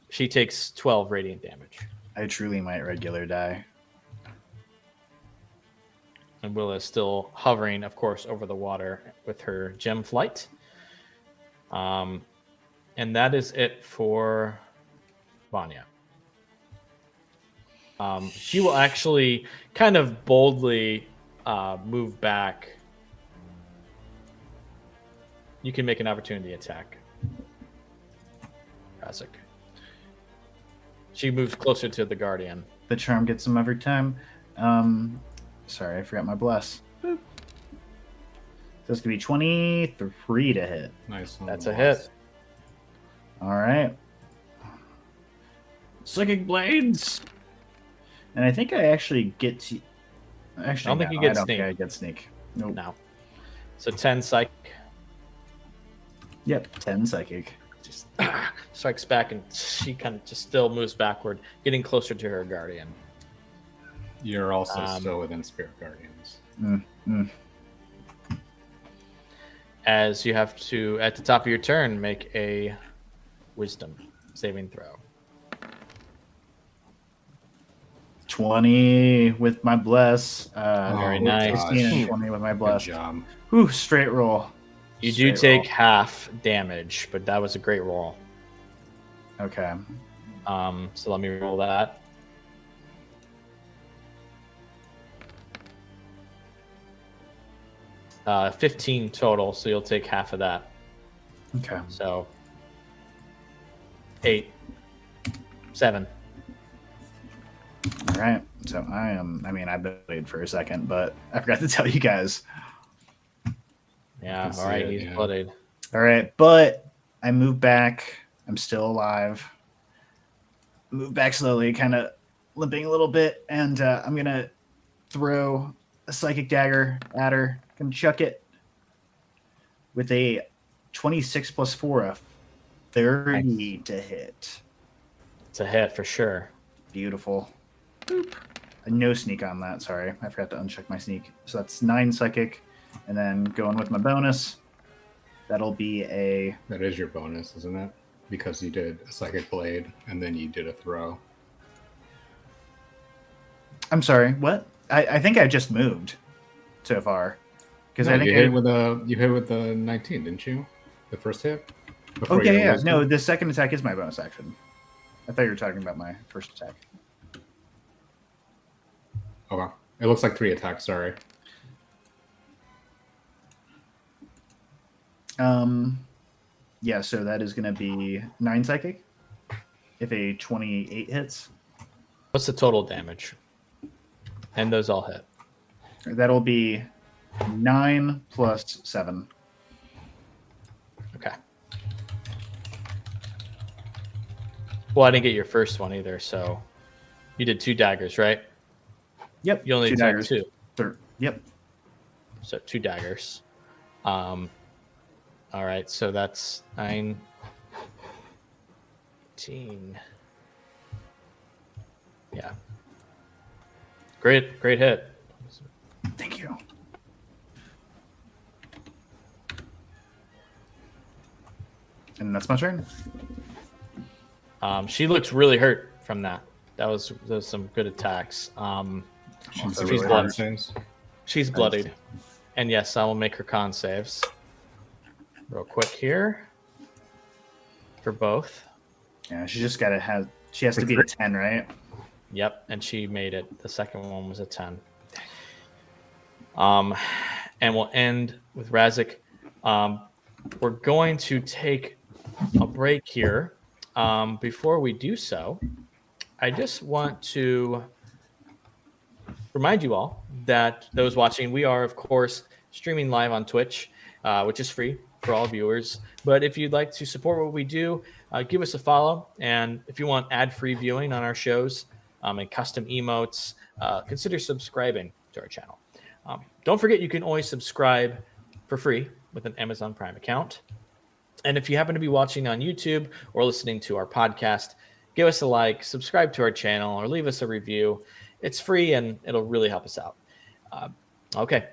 she takes 12 radiant damage.
I truly might regular die.
And Willa is still hovering, of course, over the water with her gem flight. And that is it for Vanya. She will actually kind of boldly move back. You can make an opportunity attack. Razak. She moves closer to the Guardian.
The charm gets them every time. Sorry, I forgot my bless. Boop. So it's gonna be 23 to hit.
Nice one.
That's a hit.
All right. Psychic blades. And I think I actually get to. Actually,
I don't think
no,
you get
I don't
sneak.
think I get sneak. Nope.
No. So 10 psych.
Yep, 10 psychic.
Just strikes back, and she kind of just still moves backward, getting closer to her Guardian.
You're also still within Spirit Guardians.
As you have to, at the top of your turn, make a wisdom saving throw.
20 with my bless.
Very nice.
16 and 20 with my
Good
bless.
job.
Whew, straight roll.
You do
Straight
take half damage, but that was a great roll.
roll. Okay.
So let me roll that. Uh, 15 total, so you'll take half of that.
Okay.
So 8, 7.
All right. So I mean, I've been waiting for a second, but I forgot to tell you guys.
Yeah,
Can
all right,
see it,
he's
yeah.
blooded.
All right. But I move back. I'm still alive. Move back slowly, kind of limping a little bit. And I'm going to throw a psychic dagger at her. Gonna chuck it with a 26 plus 4, a 30 to hit.
It's a hit for sure.
Beautiful. Boop. No sneak on that. Sorry, I forgot to uncheck my sneak. So that's 9 psychic, and then going with my bonus, that'll be a.
That is your bonus, isn't it? Because you did a Psychic Blade and then you did a throw.
I'm sorry. What? I think I just moved so far. Because
No,
I think
you hit with the 19, didn't you? The first hit. Before
Okay,
your
yeah.
wisdom?
No, the second attack is my bonus action. I thought you were talking about my first attack.
Okay. It looks like 3 attacks. Sorry.
Yeah, so that is going to be 9 psychic if a 28 hits.
What's the total damage? And those all hit.
That'll be 9 plus 7.
Okay. Well, I didn't get your first one either, so you did 2 daggers, right?
Yep.
You only
2
took
daggers.
2.
Yep.
So 2 daggers. All right, so that's 9, 18. Yeah. Great hit.
Thank you. And that's my turn.
She looks really hurt from that. Those some good attacks.
She's
really
con
hard.
saves.
She's bloodied. And yes, I will make her con saves. Real quick here. For both.
Yeah, she just got to have. She has to beat a 10, right?
Yep, and she made it. The second one was a 10. And we'll end with Razik. We're going to take a break here. Before we do so, I just want to remind you all that those watching, we are, of course, streaming live on Twitch, which is free for all viewers. But if you'd like to support what we do, give us a follow. And if you want ad-free viewing on our shows and custom emotes, consider subscribing to our channel. Don't forget, you can always subscribe for free with an Amazon Prime account. And if you happen to be watching on YouTube or listening to our podcast, give us a like, subscribe to our channel, or leave us a review. It's free and it'll really help us out. Okay,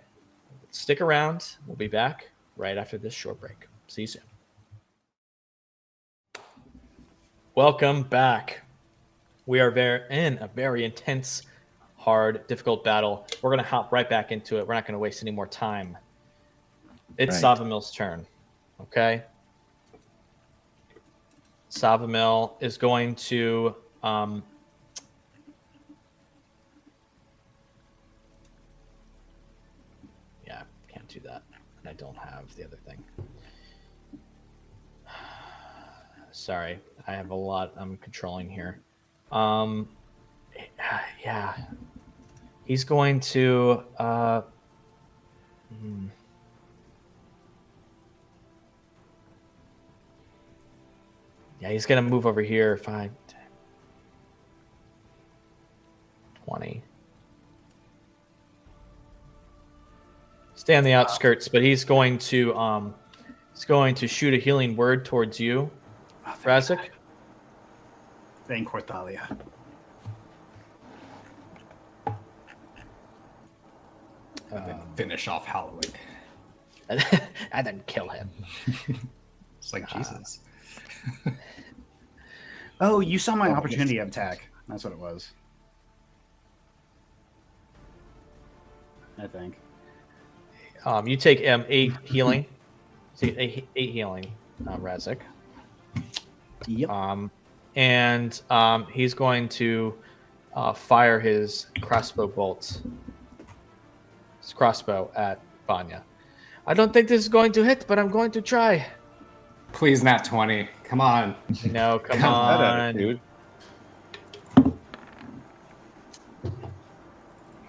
stick around. We'll be back right after this short break. See you soon. Welcome back. We are in a very intense, hard, difficult battle. We're going to hop right back into it. We're not going to waste any more time. It's
Right.
Savamil's turn. Okay. Savamil is going to yeah, can't do that. And I don't have the other thing. Sorry, I have a lot I'm controlling here. Yeah. He's going to yeah, he's going to move over here. 5, 10, 20. Stay on the outskirts, but he's going to shoot a healing word towards you, Razik.
Thank Corthalia.
And then finish off Halloween.
And then kill him.
It's like Jesus.
Oh, you saw my opportunity attack. That's what it was. I think.
You take 8 healing. Take 8 healing, Razik.
Yep.
And he's going to fire his crossbow bolts. His crossbow at Vanya. I don't think this is going to hit, but I'm going to try.
Please, not 20. Come on.
No, come
Cut at it,
on.
dude.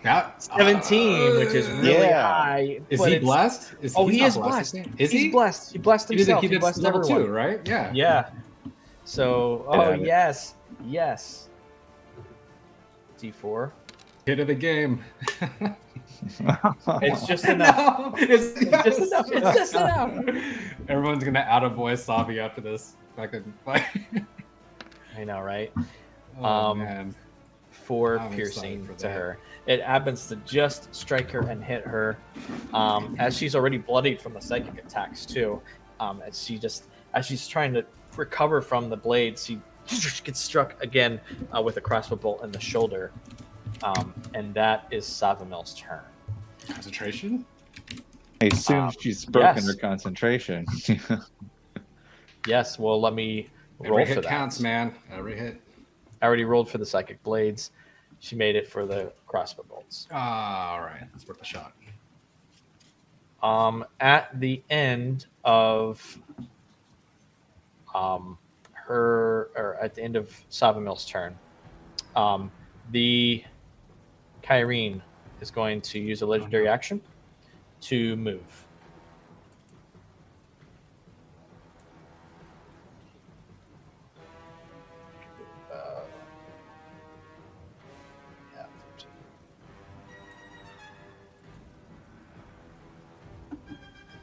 That
17, which is really
Yeah.
high.
Is
but
he
it's-
blessed?
Oh,
he's
he
not
is blessed.
Is
He's
he?
blessed. He blessed himself.
He did
blessed
level
everyone.
2, right? Yeah.
Yeah. So,
Yeah.
yes. D4.
Hit of the game.
It's just enough.
No, it's
just enough. It's just enough.
Everyone's gonna out of voice Savi after this. Fucking fight.
I know, right?
Oh man.
4
I'm
piercing
excited for
to
that.
her. It happens to just strike her and hit her, as she's already bloodied from the psychic attacks too. As she's trying to recover from the blades, she gets struck again with a crossbow bolt in the shoulder, and that is Savamil's turn.
Concentration?
I assume she's broken
yes.
her concentration.
Yes, well, let me roll
Every
for
hit
that.
counts, man. Every hit.
I already rolled for the psychic blades. She made it for the crossbow bolts.
All right, that's worth a shot.
At the end of at the end of Savamil's turn, the Kyrene is going to use a legendary action to move. Yeah, 14.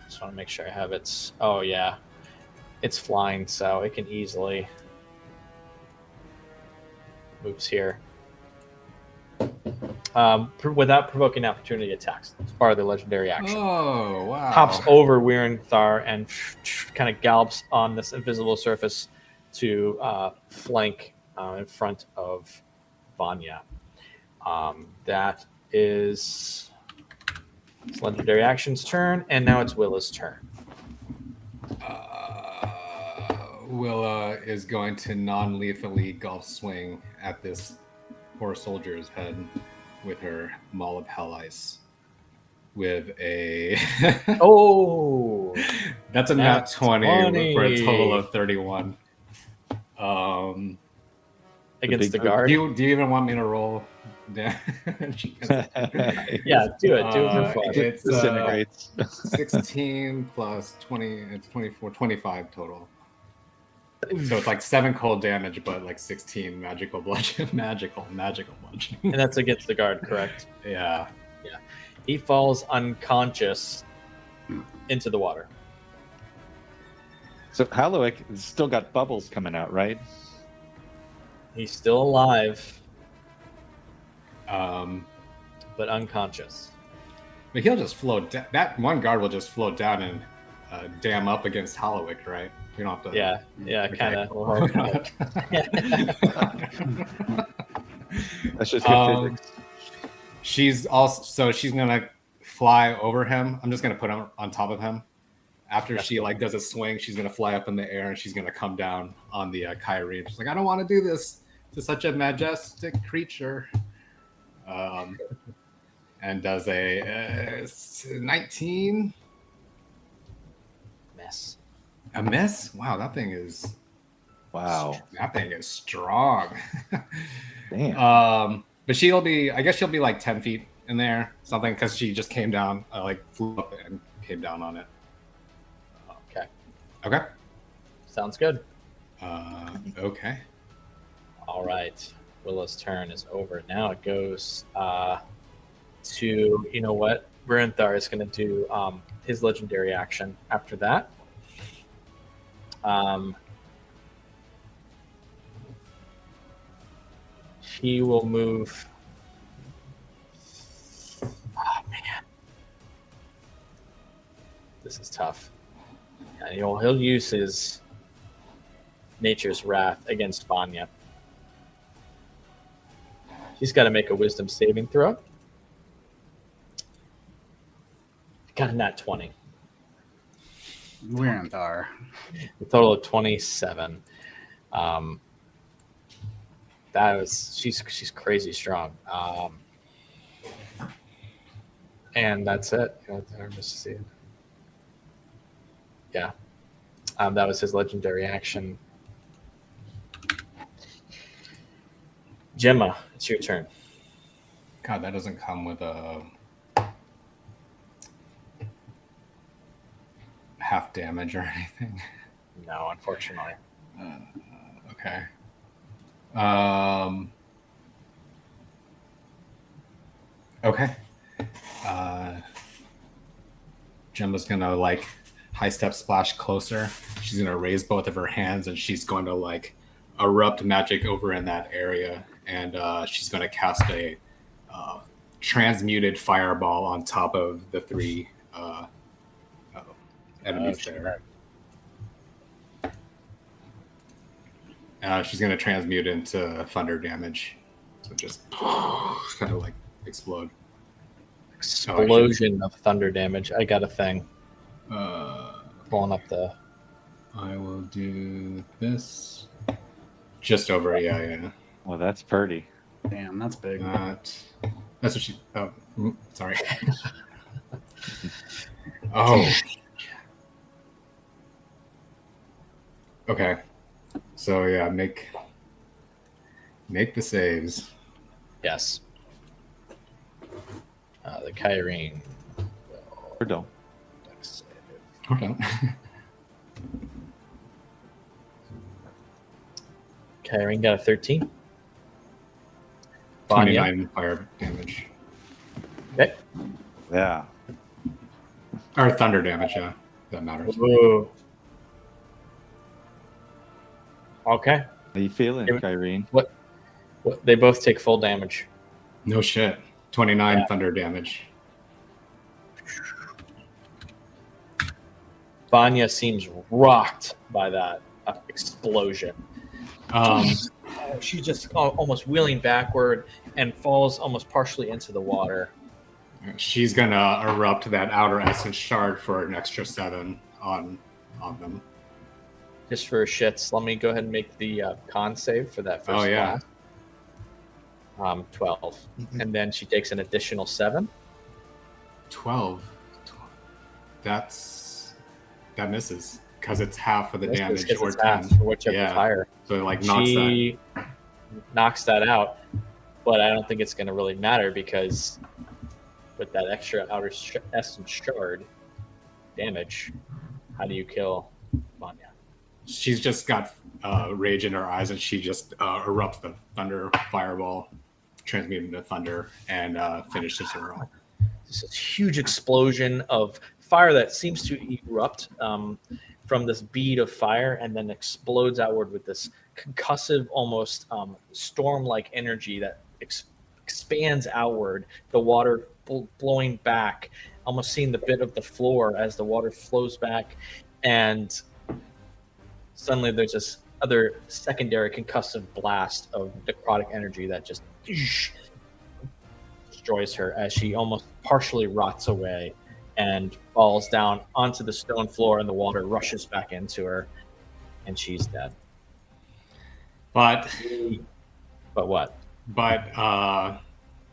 Just want to make sure I have its. Oh yeah, it's flying, so it can easily moves here. Without provoking opportunity attacks. It's part of the legendary action.
Oh, wow.
Hops over Wyranthar and kind of gallops on this invisible surface to flank in front of Vanya. That is it's legendary action's turn, and now it's Willa's turn.
Willa is going to non-lethally golf swing at this poor soldier's head with her Maul of Hell Ice. With a
Oh,
that's a nat 20 for a total of 31.
Against the
big
guard.
Do you even want me to roll? Yeah,
Yeah, do it. Do it for fun.
It's
Disintegrates.
16 plus 20. It's 24, 25 total. So it's like 7 cold damage, but like 16 magical bludgeon, magical bludgeon.
And that's against the guard, correct?
Yeah.
He falls unconscious into the water.
So Hallowick has still got bubbles coming out, right?
He's still alive,
But
but unconscious.
he'll just float. That one guard will just float down and dam up against Hallowick, right? You don't have to.
Yeah,
Okay.
kind of.
That's just good physics.
She's gonna fly over him. I'm just gonna put him on top of him. After she like does a swing, she's gonna fly up in the air and she's gonna come down on the Kyrene. She's like, I don't want to do this to such a majestic creature. And does a 19.
Mess.
A miss? Wow, that thing is strong.
Damn.
But she'll be like 10 feet in there, something, because she just came down, like flew up and came down on it. Okay.
Sounds good.
Okay.
All right. Willa's turn is over. Now it goes to, you know what? Wyranthar is going to do his legendary action after that. He will move. Oh, man. This is tough. And he'll use his Nature's Wrath against Vanya. She's got to make a wisdom saving throw. Got a nat 20.
Wyranthar.
A total of 27. She's crazy strong. And that's it. Yeah. That was his legendary action. Gemma, it's your turn.
God, that doesn't come with a half damage or anything.
No, unfortunately.
Okay. Okay. Gemma's gonna like high step splash closer. She's gonna raise both of her hands and she's going to like erupt magic over in that area, and she's gonna cast a transmuted fireball on top of the 3 enemies there. She's going to transmute into thunder damage. So just kind of like explode.
explosion of thunder damage. I got a thing. Pulling up the.
I will do this. Just over, yeah.
Well, that's pretty.
Damn, that's big.
That's what she. Oh, sorry. Oh. Okay. So yeah, make the saves.
Yes. The Kyrene.
Or don't.
Hold on.
Kyrene got a 13. Vanya.
29 fire damage.
Okay.
Yeah.
Or thunder damage, yeah. That matters.
Ooh. Okay.
How you feeling,
Hey,
Kyrene?
What? They both take full damage.
No shit. 29
Yeah.
thunder damage.
Vanya seems rocked by that explosion. She's just almost wheeling backward and falls almost partially into the water.
She's gonna erupt that outer essence shard for an extra 7 on them.
Just for shits, let me go ahead and make the con save for that first
Oh, yeah.
blast. 12. And then she takes an additional 7.
12. That misses because it's half of the damage or 10.
Half for whichever
Yeah.
higher.
So it like knocks
She knocks that out, but I don't think it's going to really matter because with that extra outer essence shard damage, how do you kill Vanya?
that. She's just got rage in her eyes, and she just erupts the thunder fireball, transmuted into thunder, and finishes her off.
This huge explosion of fire that seems to erupt from this bead of fire and then explodes outward with this concussive, almost storm-like energy that expands outward, the water blowing back, almost seeing the bit of the floor as the water flows back, and suddenly there's this other secondary concussive blast of necrotic energy that just destroys her as she almost partially rots away and falls down onto the stone floor, and the water rushes back into her, and she's dead.
But
what?
But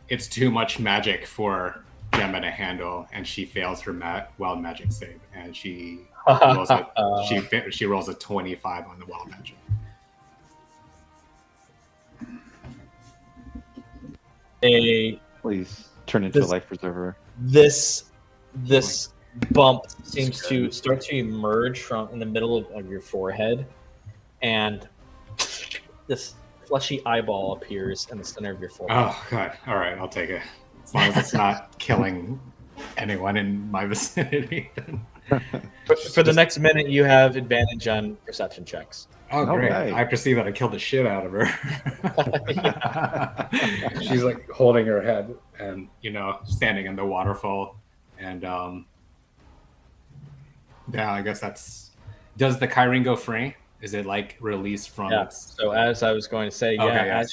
it's too much magic for Gemma to handle, and she fails her wild magic save, and she rolls she rolls a 25 on the wild magic.
Please turn into a life preserver.
This bump seems to start to emerge from in the middle of your forehead, and this fleshy eyeball appears in the center of your forehead.
Oh god! All right, I'll take it. As long as it's not killing anyone in my vicinity.
For the next minute, you have advantage on perception checks.
Oh great!
Right.
I perceive that I killed the shit out of her. She's like holding her head and standing in the waterfall, and yeah, I guess that's. Does the Kyrene go free? Is it like released from?
Yeah. So as I was going to say, as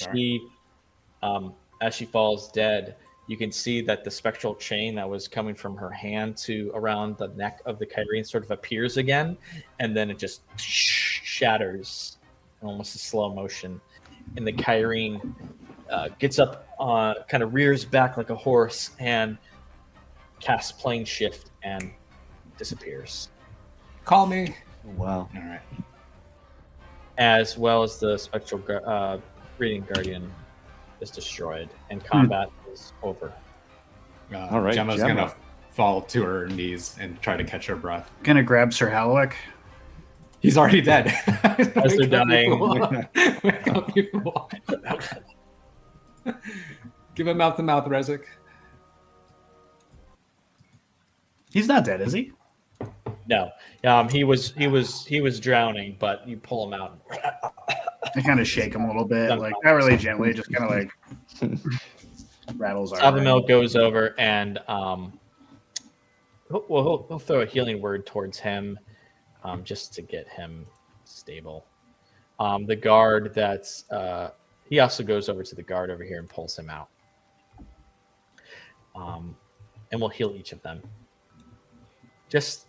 she falls dead, you can see that the spectral chain that was coming from her hand to around the neck of the Kyrene sort of appears again, and then it just shatters in almost a slow motion. And the Kyrene gets up, kind of rears back like a horse, and casts plane shift and disappears.
Call me.
Wow.
All right.
As well as the spectral reading guardian is destroyed, and combat is over.
All right, Gemma's gonna fall to her knees and try to catch her breath.
Gonna grab Sir Halleck.
He's already dead.
As they're dying.
Wake up, you fool. Give him mouth to mouth, Rezik.
He's not dead, is he?
No, he was drowning, but you pull him out.
I kind of shake him a little bit, like not really gently, just kind of like rattles.
Savamil goes over and he'll throw a healing word towards him, just to get him stable. The guard he also goes over to the guard over here and pulls him out. and we'll heal each of them. Just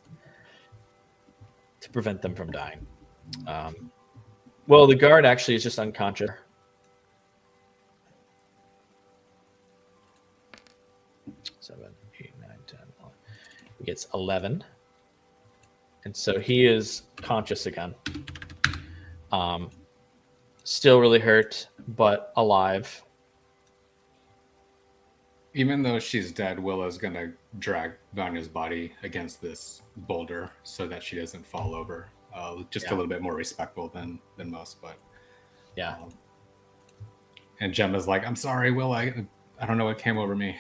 to prevent them from dying. Well, the guard actually is just unconscious. 7, 8, 9, 10, 11. He gets 11. And so he is conscious again. Still really hurt, but alive.
Even though she's dead, Willa's gonna drag Vanya's body against this boulder so that she doesn't fall over. Just a little bit more respectful than most, but
Yeah.
And Gemma's like, "I'm sorry, Willa. I don't know what came over me."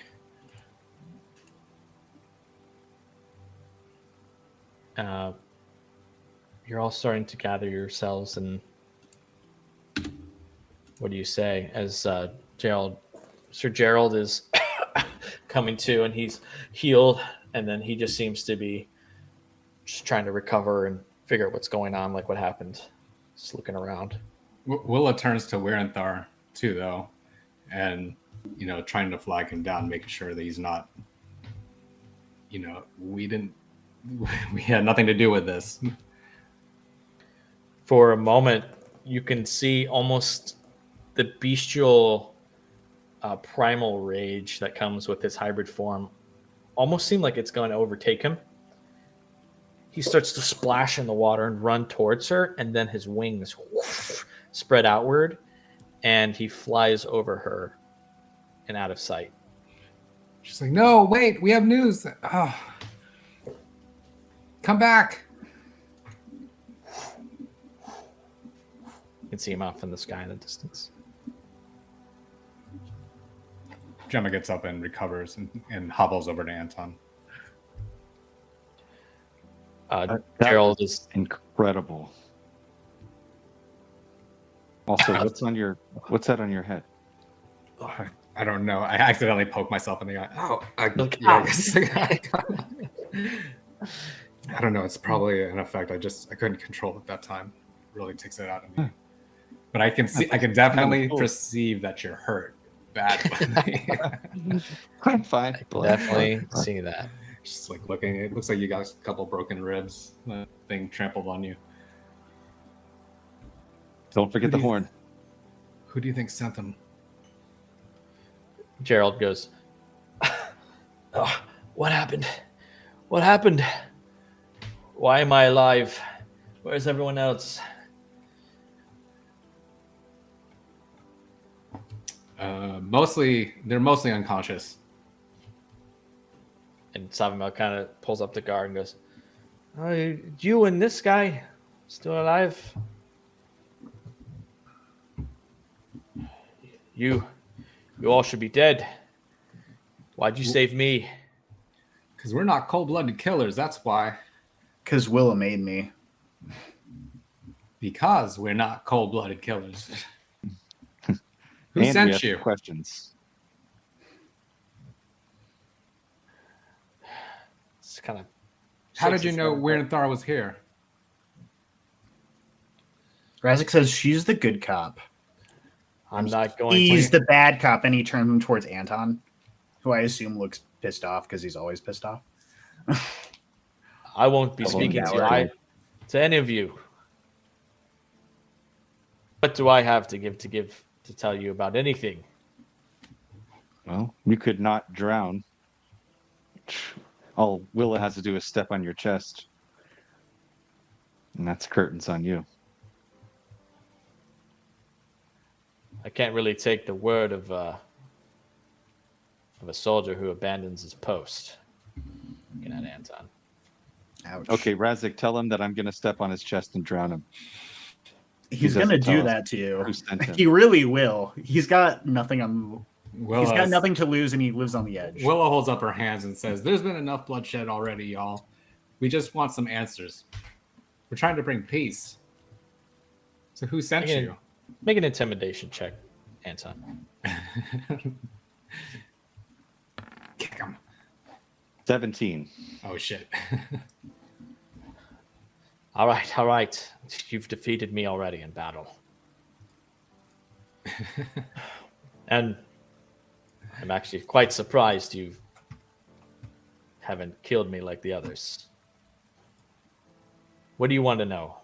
You're all starting to gather yourselves, and what do you say as Sir Gerald is coming to, and he's healed, and then he just seems to be just trying to recover and figure out what's going on, like what happened, just looking around.
Willa turns to Wyranthar too, though, and trying to flag him down, making sure that he's not. We had nothing to do with this.
For a moment, you can see almost the bestial primal rage that comes with his hybrid form almost seem like it's going to overtake him. He starts to splash in the water and run towards her, and then his wings spread outward, and he flies over her and out of sight.
She's like, "No, wait, we have news. Oh, come back."
You can see him off in the sky in the distance.
Gemma gets up and recovers and hobbles over to Anton.
Gerald is
incredible. Also, what's that on your head?
I don't know. I accidentally poked myself in the eye. I don't know. It's probably an effect. I couldn't control at that time. It really takes it out of me. But I can definitely perceive that you're hurt badly.
I'm fine.
Definitely see that.
Just like looking, it looks like you got a couple broken ribs. The thing trampled on you.
Don't forget the horn.
Who do you think sent them?
Gerald goes, "Oh, what happened? What happened? Why am I alive? Where's everyone else?"
They're mostly unconscious.
And Savamel kind of pulls up the guard and goes, "You and this guy still alive? You all should be dead. Why'd you save me?"
Because we're not cold-blooded killers, that's why.
Because Willa made me.
Because we're not cold-blooded killers. Who
And
sent
we have
you?
Questions.
It's kind of.
How did you know Wyranthar was here?
Razik says she's the good cop.
I'm not going
He's
to.
the bad cop, and he turns him towards Anton, who I assume looks pissed off because he's always pissed off.
I won't be
Hello,
speaking
Howard.
to any of you. What do I have to give to tell you about anything?
Well, you could not drown. All Willa has to do is step on your chest. And that's curtains on you.
I can't really take the word of a soldier who abandons his post. Looking at Anton.
Ouch.
Okay, Razik, tell him that I'm going to step on his chest and drown him.
He's
He
gonna
doesn't
do
tell us
that to you.
who sent him.
He really will. He's got nothing on.
Willa,
He's got nothing to lose, and he lives on the edge.
Willa holds up her hands and says, "There's been enough bloodshed already, y'all. We just want some answers. We're trying to bring peace. So who sent
Again.
you?"
Make an intimidation check, Anton.
Kick him.
17.
Oh, shit.
All right. You've defeated me already in battle. And I'm actually quite surprised you've haven't killed me like the others. What do you want to know?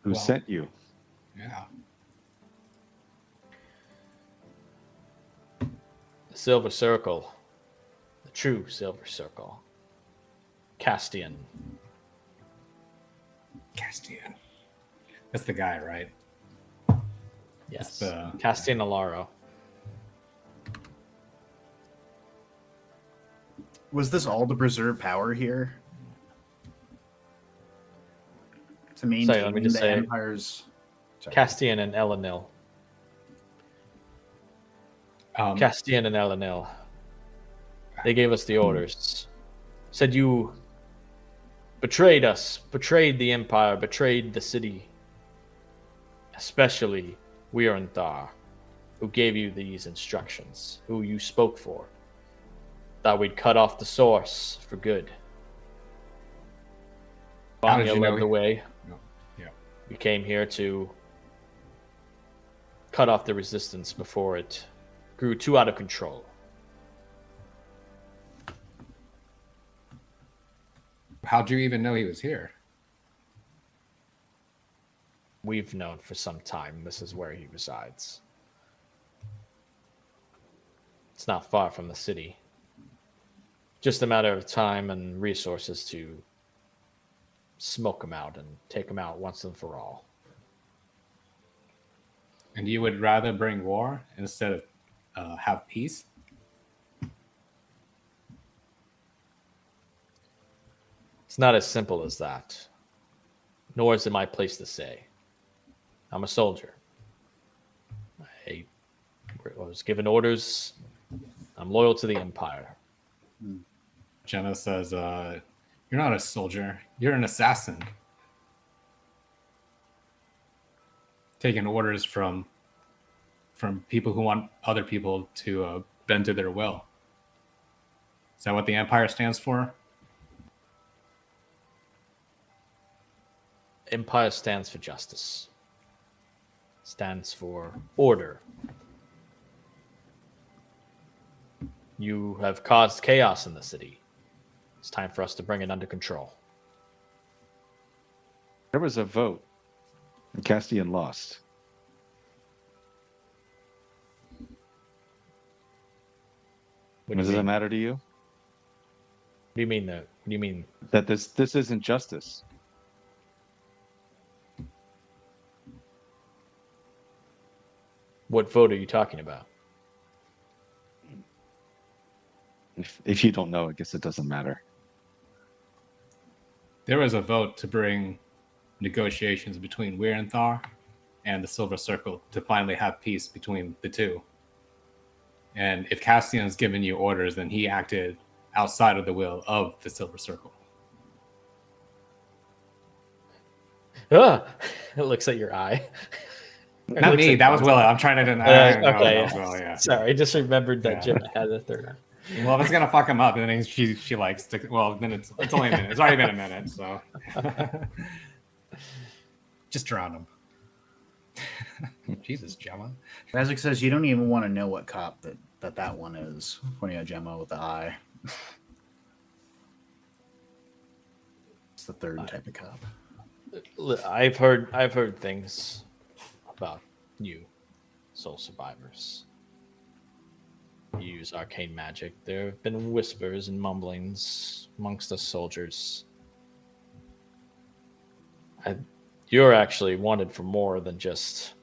Who sent you?
Yeah.
The Silver Circle. The true Silver Circle. Castian.
Castian. That's the guy, right?
Yes.
the-
Castian Alaro.
Was this all to preserve power here? To maintain
let me just
the
say-
Empire's... Sorry.
Castian and Elenil. Castian and Elenil. They gave us the orders. Said you betrayed us, betrayed the Empire, betrayed the city. Especially Wyranthar, who gave you these instructions, who you spoke for. Thought we'd cut off the source for good.
How did
Vanya
you know
led the way.
No. Yeah.
We came here to cut off the resistance before it grew too out of control.
How'd you even know he was here?
We've known for some time this is where he resides. It's not far from the city. Just a matter of time and resources to smoke him out and take him out once and for all.
And you would rather bring war instead of have peace?
It's not as simple as that. Nor is it my place to say. I'm a soldier. I was given orders. I'm loyal to the Empire.
Jenna says, you're not a soldier. You're an assassin. Taking orders from people who want other people to bend to their will. Is that what the Empire stands for?
Empire stands for justice. Stands for order. You have caused chaos in the city. It's time for us to bring it under control.
There was a vote, and Castian lost.
What
Does
do you
that
mean?
matter to you?
What do you mean? What do you mean?
That this isn't justice.
What vote are you talking about?
If you don't know, I guess it doesn't matter.
There was a vote to bring negotiations between Wyranthar and the Silver Circle to finally have peace between the two. And if Castian's given you orders, then he acted outside of the will of the Silver Circle.
Ah, it looks at your eye. It
Not
looks
me.
at
That was
Will's
Will.
eye.
I'm trying to deny.
Okay.
That was Will, yeah.
Sorry, I just remembered that
Yeah.
Jim had a third eye.
Well, if it's gonna fuck him up, then she likes to. Well, then it's only a minute. It's already been a minute, so just drown him. Jesus, Gemma.
Razak says you don't even want to know what cop that one is, pointing at Gemma with the eye. It's the third type of cop.
I've heard things about you, soul survivors. You use arcane magic. There have been whispers and mumblings amongst us soldiers. You're actually wanted for more than just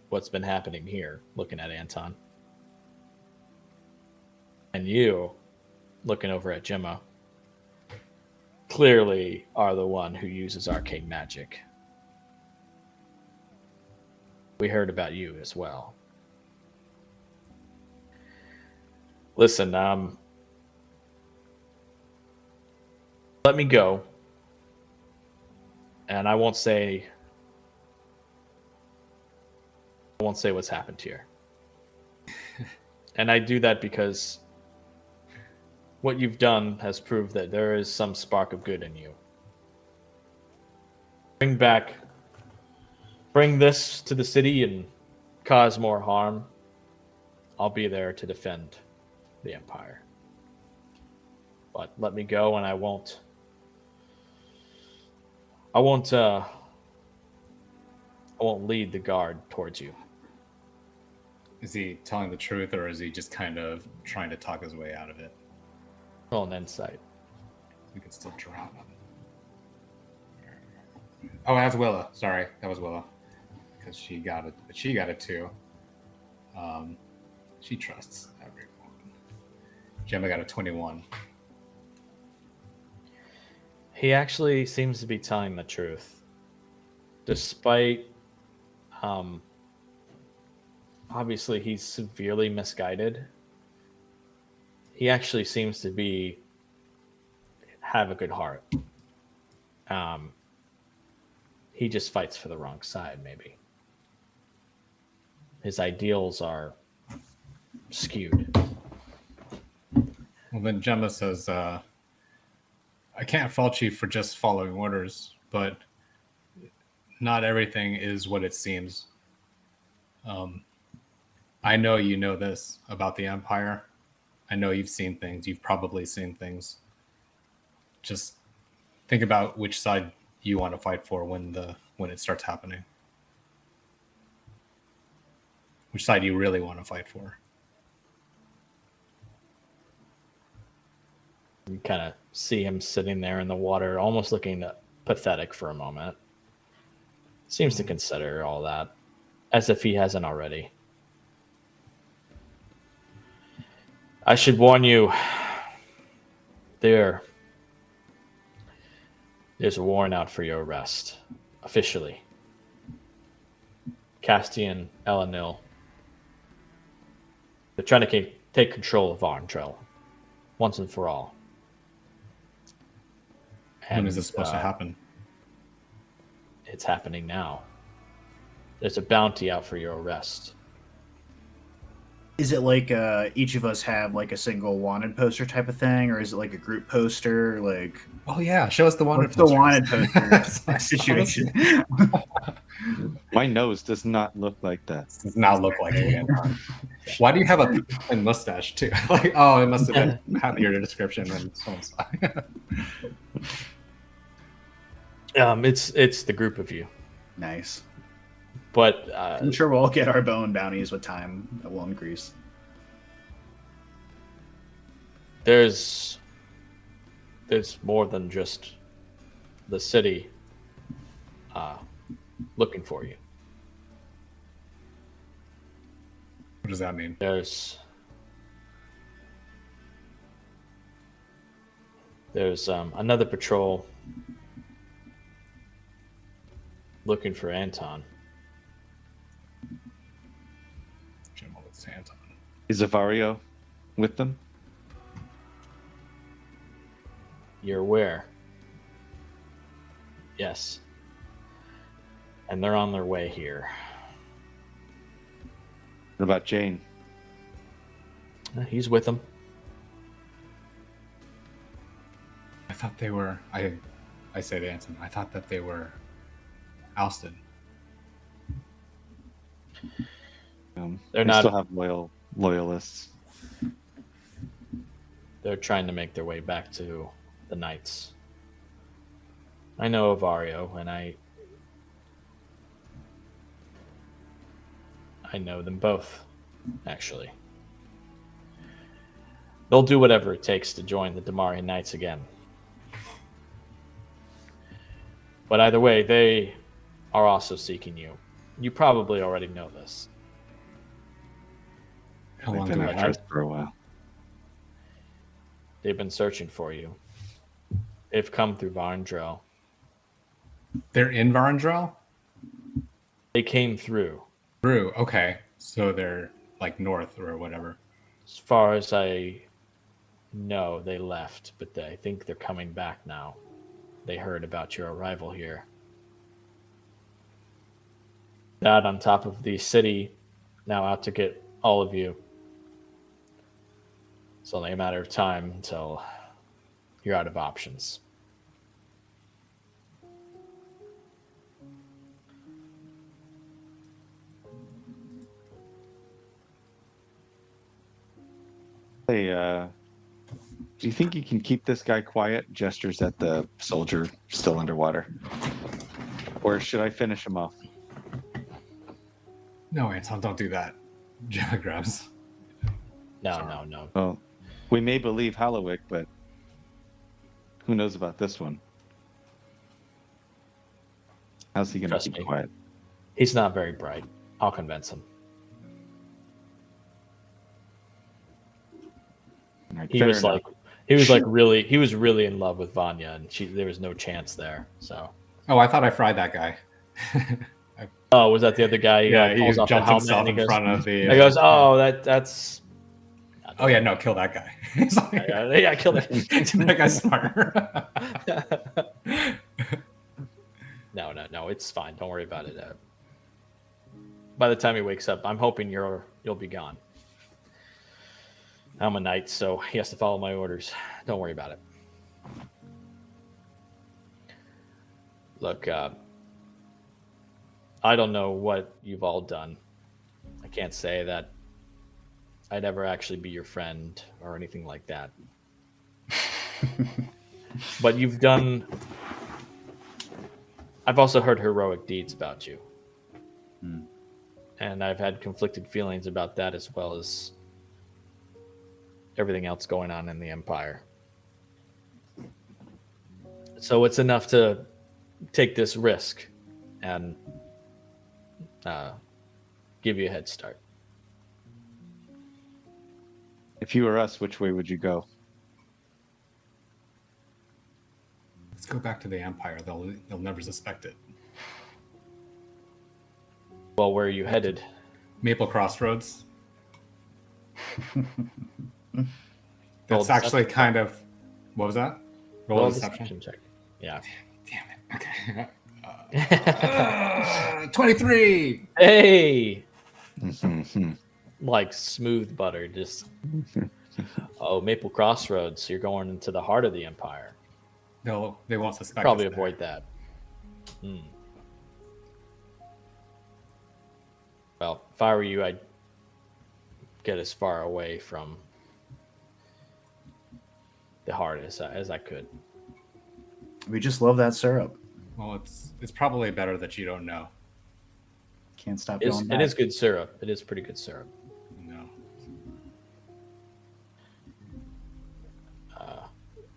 what's been happening here, looking at Anton. And you, looking over at Gemma, clearly are the one who uses arcane magic. We heard about you as well. Listen, let me go. And I won't say what's happened here. And I do that because what you've done has proved that there is some spark of good in you. Bring this to the city and cause more harm. I'll be there to defend the Empire. But let me go, and I won't. I won't lead the guard towards you.
Is he telling the truth, or is he just kind of trying to talk his way out of it?
Roll an insight.
We can still drown him. Oh, that's Willa. Sorry, that was Willa. Because she got it, but she got it too. She trusts everyone. Gemma got a 21.
He actually seems to be telling the truth. Despite, obviously he's severely misguided. He actually seems to have a good heart. He just fights for the wrong side, maybe. His ideals are skewed.
Well, then Gemma says, I can't fault you for just following orders, but not everything is what it seems. I know you know this about the Empire. I know you've seen things. You've probably seen things. Just think about which side you want to fight for when it starts happening. Which side you really want to fight for.
You kind of see him sitting there in the water, almost looking pathetic for a moment. Seems to consider all that, as if he hasn't already. I should warn you, there's a warrant out for your arrest, officially. Castian, Elenil. They're trying to take control of Varendrel, once and for all.
When is this supposed to happen?
It's happening now. There's a bounty out for your arrest.
Is it like each of us have like a single wanted poster type of thing, or is it like a group poster? Like,
Oh yeah, show us the wanted
what's the
posters.
wanted poster situation?
My nose does not look like that.
This does not look like it. Why do you have a thin mustache too? Like, oh, it must have been happier description than someone's.
It's the group of you,
Nice.
but
I'm sure we'll all get our bone bounties with time. That will increase.
there's more than just the city looking for you.
What does that mean?
There's another patrol looking for Anton.
Jim with Anton.
Is Avario with them?
You're aware. Yes. And they're on their way here.
What about Jane?
He's with them.
I thought they were. I say to Anton, I thought that they were ousted.
They're
They
not.
still have loyalists.
They're trying to make their way back to the Knights. I know Avario, and I know them both, actually. They'll do whatever it takes to join the Damarian Knights again. But either way, they are also seeking you. You probably already know this.
How
They've
long
been
do I
at
have?
us for a while.
They've been searching for you. They've come through Varendrel.
They're in Varendrel?
They came through.
Through. Okay. So they're like north or whatever.
As far as I know, they left, but I think they're coming back now. They heard about your arrival here. That on top of the city now out to get all of you. It's only a matter of time until you're out of options.
They Do you think you can keep this guy quiet? Gestures at the soldier still underwater. Or should I finish him off?
No, Anton, don't do that. Gemma grabs.
No.
Well, we may believe Hallowick, but who knows about this one? How's he going to
Trust
keep
me.
quiet?
He's not very bright. I'll convince him.
All right,
He
fair
was
enough.
really in love with Vanya, and there was no chance there. So.
Oh, I thought I fried that guy.
Oh, was that the other guy?
Yeah, he
pulls off the
jumped
helmet
himself
and he
in
goes,
front of the.
He goes, oh, that's.
Oh yeah, no, kill that guy. He's like,
Yeah, kill it.
that guy's smarter.
No, it's fine. Don't worry about it. By the time he wakes up, I'm hoping you'll be gone. I'm a knight, so he has to follow my orders. Don't worry about it. Look, I don't know what you've all done. I can't say that I'd ever actually be your friend or anything like that. But you've done... I've also heard heroic deeds about you. And I've had conflicted feelings about that as well as everything else going on in the Empire. So it's enough to take this risk and give you a head start.
If you were us, which way would you go?
Let's go back to the Empire. They'll never suspect it.
Well, where are you headed?
Maple Crossroads.
Roll
That's actually kind of. What was that? Roll a deception
check. Yeah.
Damn it. Okay. 23.
Hey, like smooth butter. Just Maple Crossroads. You're going into the heart of the Empire.
No, they won't suspect.
Probably
us there.
avoid that. Well, if I were you, I'd get as far away from the heart as I could.
We just love that syrup.
Well, it's probably better that you don't know.
Can't stop
It
going back.
is good syrup. It is pretty good syrup.
No.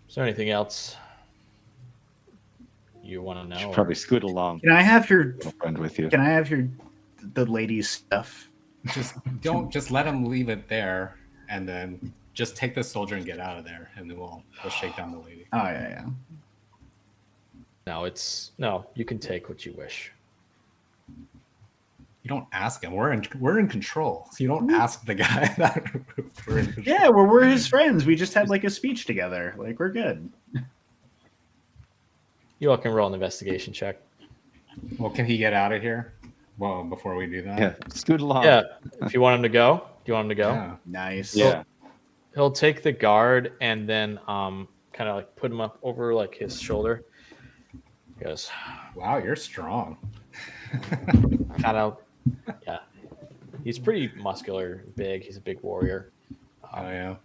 Is there anything else you want to know?
Should probably scoot along.
Can I have your
Friend with you.
Can I have the lady's stuff?
Just let him leave it there, and then just take the soldier and get out of there, and then we'll shake down the lady.
Oh yeah.
No, you can take what you wish.
You don't ask him. We're in control. So you don't ask the guy that we're in control.
Yeah, we're his friends. We just had like a speech together. Like we're good.
You all can roll an investigation check.
Well, can he get out of here? Well, before we do that.
Yeah, scoot along.
Yeah, if you want him to go. Do you want him to go?
Yeah.
Nice.
Yeah.
He'll take the guard and then kind of like put him up over like his shoulder. He goes,
Wow, you're strong.
kind of, yeah. He's pretty muscular, big. He's a big warrior.
Oh yeah.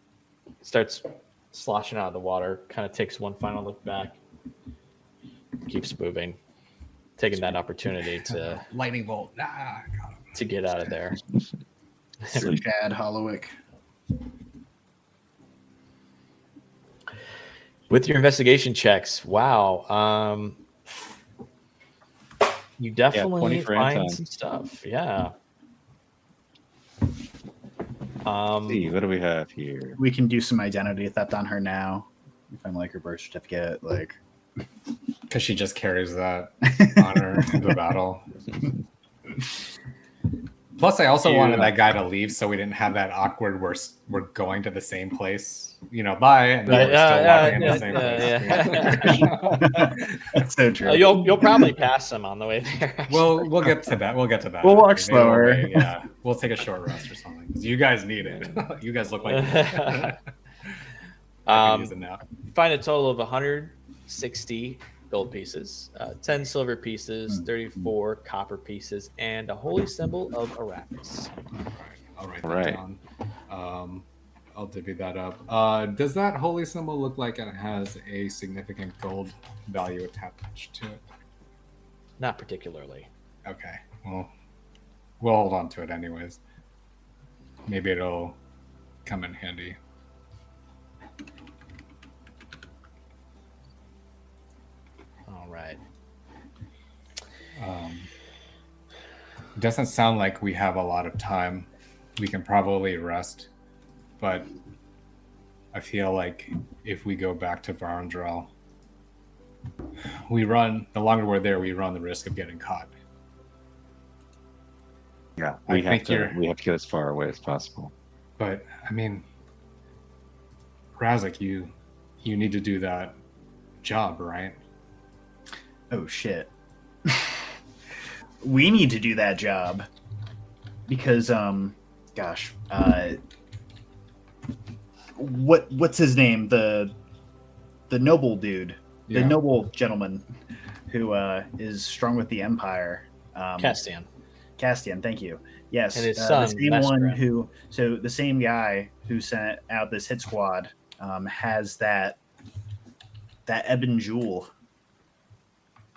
Starts sloshing out of the water. Kind of takes one final look back. Keeps moving, taking that opportunity to
Lightning bolt. Ah, got him.
to get out of there.
Sir Chad Hollowick.
With your investigation checks, wow. You
20
definitely
for
find
Anton.
some stuff. Yeah.
Let's see, what do we have here?
We can do some identity theft on her now. If I'm like her birth certificate, like
Because she just carries that on her into battle. Plus, I also wanted that guy to leave, so we didn't have that awkward. We're going to the same place, bye, and then we're still walking in the same place.
that's so true.
You'll probably pass him on the way there.
We'll get to that. We'll get to that.
We'll walk
Maybe
slower.
Yeah, we'll take a short rest or something. 'Cause you guys need it. You guys look like I can use it now.
Find a total of 160 gold pieces, 10 silver pieces, 34 copper pieces, and a holy symbol of Arrakis.
All right.
All right.
Down. I'll divvy that up. Does that holy symbol look like it has a significant gold value attached to it?
Not particularly.
Okay. Well, we'll hold on to it anyways. Maybe it'll come in handy.
All right.
Doesn't sound like we have a lot of time. We can probably rest, but I feel like if we go back to Varendrel, the longer we're there, we run the risk of getting caught.
Yeah,
I
we have
think
to get as far away as possible.
But I mean, Razik, you need to do that job, right?
Oh shit. We need to do that job because what's his name? The noble dude, the
Yeah.
noble gentleman who is strong with the Empire.
Castian.
Castian, thank you. Yes,
And his
the
son,
same one
Lestrin.
the same guy who sent out this hit squad has that ebon jewel.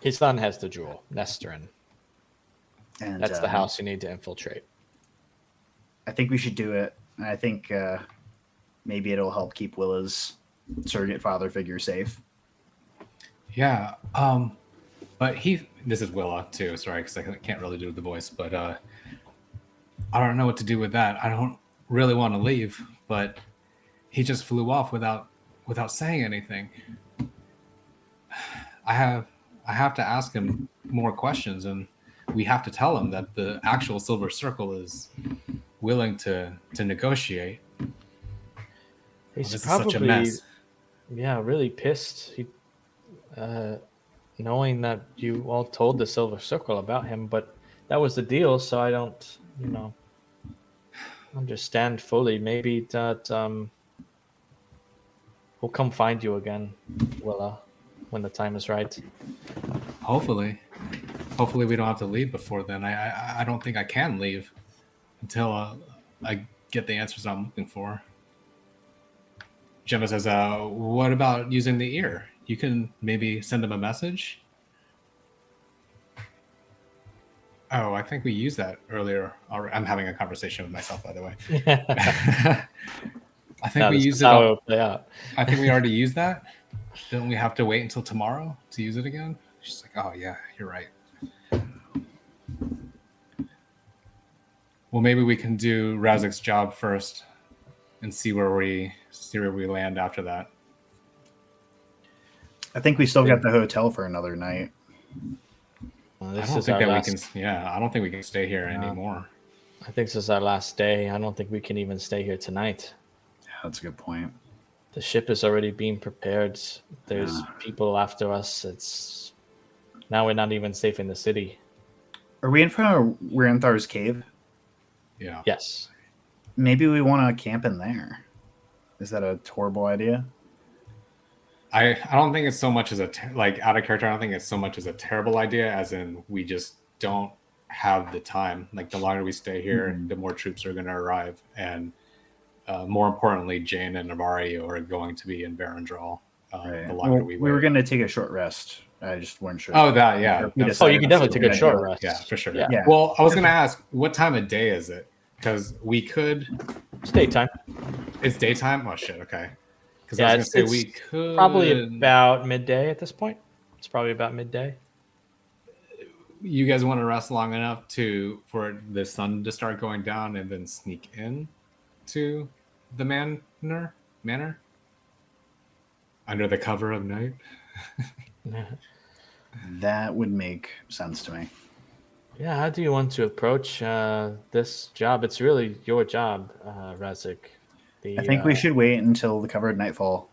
His son has the jewel, Nesterin.
And
That's the house you need to infiltrate.
I think we should do it. I think maybe it'll help keep Willa's surrogate father figure safe.
Yeah. But this is Willa too. Sorry, because I can't really do the voice. But I don't know what to do with that. I don't really want to leave, but he just flew off without saying anything. I have to ask him more questions, and we have to tell him that the actual Silver Circle is willing to negotiate.
He's
This is
probably
such a mess.
really pissed. Knowing that you all told the Silver Circle about him, but that was the deal, so I don't, understand fully. Maybe that we'll come find you again, Willa, when the time is right.
Hopefully we don't have to leave before then. I don't think I can leave until I get the answers I'm looking for. Gemma says, what about using the ear? You can maybe send them a message? Oh, I think we used that earlier. I'm having a conversation with myself, by the way. I think we used it. I think we already used that. Don't we have to wait until tomorrow to use it again? She's like, oh yeah, you're right. Well, maybe we can do Razik's job first and see where we land after that.
I think we still got the hotel for another night.
Well,
I don't think we can stay here anymore.
I think this is our last day. I don't think we can even stay here tonight.
Yeah, that's a good point.
The ship is already being prepared. There's people after us. Now we're not even safe in the city.
Are we in front of Wyranthar's cave?
Yeah.
Yes.
Maybe we want to camp in there. Is that a horrible idea?
I don't think it's so much as out of character. I don't think it's so much as a terrible idea as in we just don't have the time. Like the longer we stay here, the more troops are going to arrive, and more importantly, Jane and Navario are going to be in Varendrel.
Right.
The longer we wait.
We were going to take a short rest. I just weren't sure.
Oh, that yeah.
You can definitely take a short rest.
Yeah, for sure.
Yeah.
Well, I was going to ask, what time of day is it? Because we could.
It's daytime.
It's daytime. Oh shit. Okay. Because
Yeah,
I was going to say we could
probably about midday at this point. It's probably about midday.
You guys want to rest long enough for the sun to start going down and then sneak in to the manor under the cover of night?
That would make sense to me.
Yeah, how do you want to approach this job? It's really your job, Razik.
I think we should wait until the cover of nightfall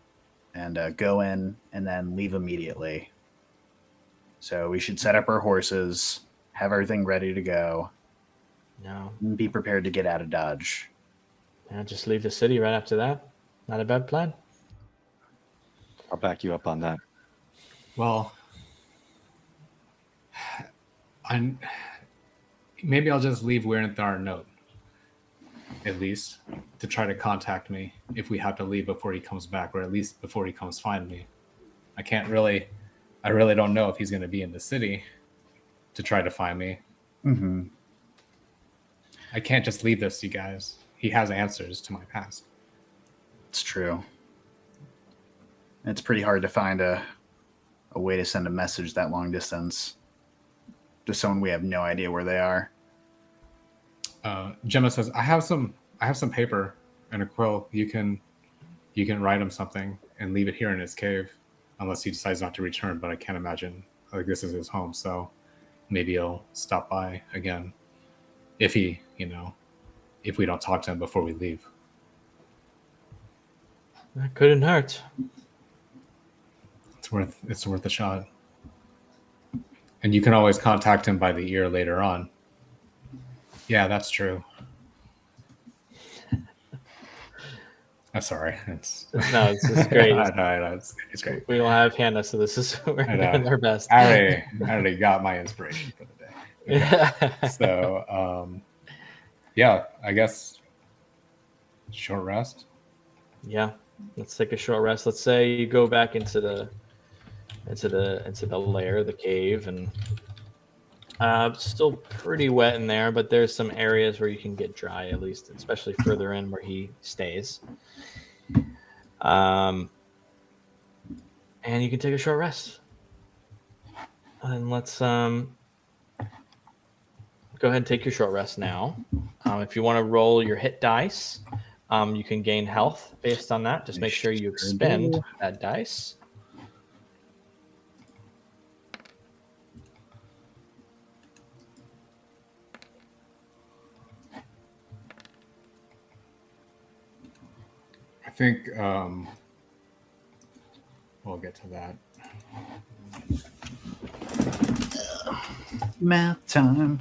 and go in and then leave immediately. So we should set up our horses, have everything ready to go, and be prepared to get out of Dodge.
Yeah, just leave the city right after that. Not a bad plan.
I'll back you up on that.
Well, maybe I'll just leave Wyranthar a note. at least, to try to contact me if we have to leave before he comes back, or at least before he comes find me. I really don't know if he's going to be in the city to try to find me.
Mm-hmm.
I can't just leave this, you guys. He has answers to my past.
It's true. It's pretty hard to find a way to send a message that long distance to someone we have no idea where they are.
Gemma says, I have some paper and a quill. You can write him something and leave it here in his cave, unless he decides not to return. But I can't imagine, like, this is his home, so maybe he'll stop by again if he, if we don't talk to him before we leave.
That couldn't hurt.
It's worth a shot. And you can always contact him by the ear later on. Yeah, that's true. I'm sorry. It's
great.
It's great.
We don't have Hannah, so this is we're doing our best.
I already got my inspiration for the day. Okay. So, yeah, I guess short rest.
Yeah, let's take a short rest. Let's say you go back into the lair, the cave, and still pretty wet in there, but there's some areas where you can get dry, at least, especially further in where he stays. And you can take a short rest. And let's go ahead and take your short rest now. If you want to roll your hit dice, you can gain health based on that. Just make sure you expend that dice.
I think we'll get to that.
Math time.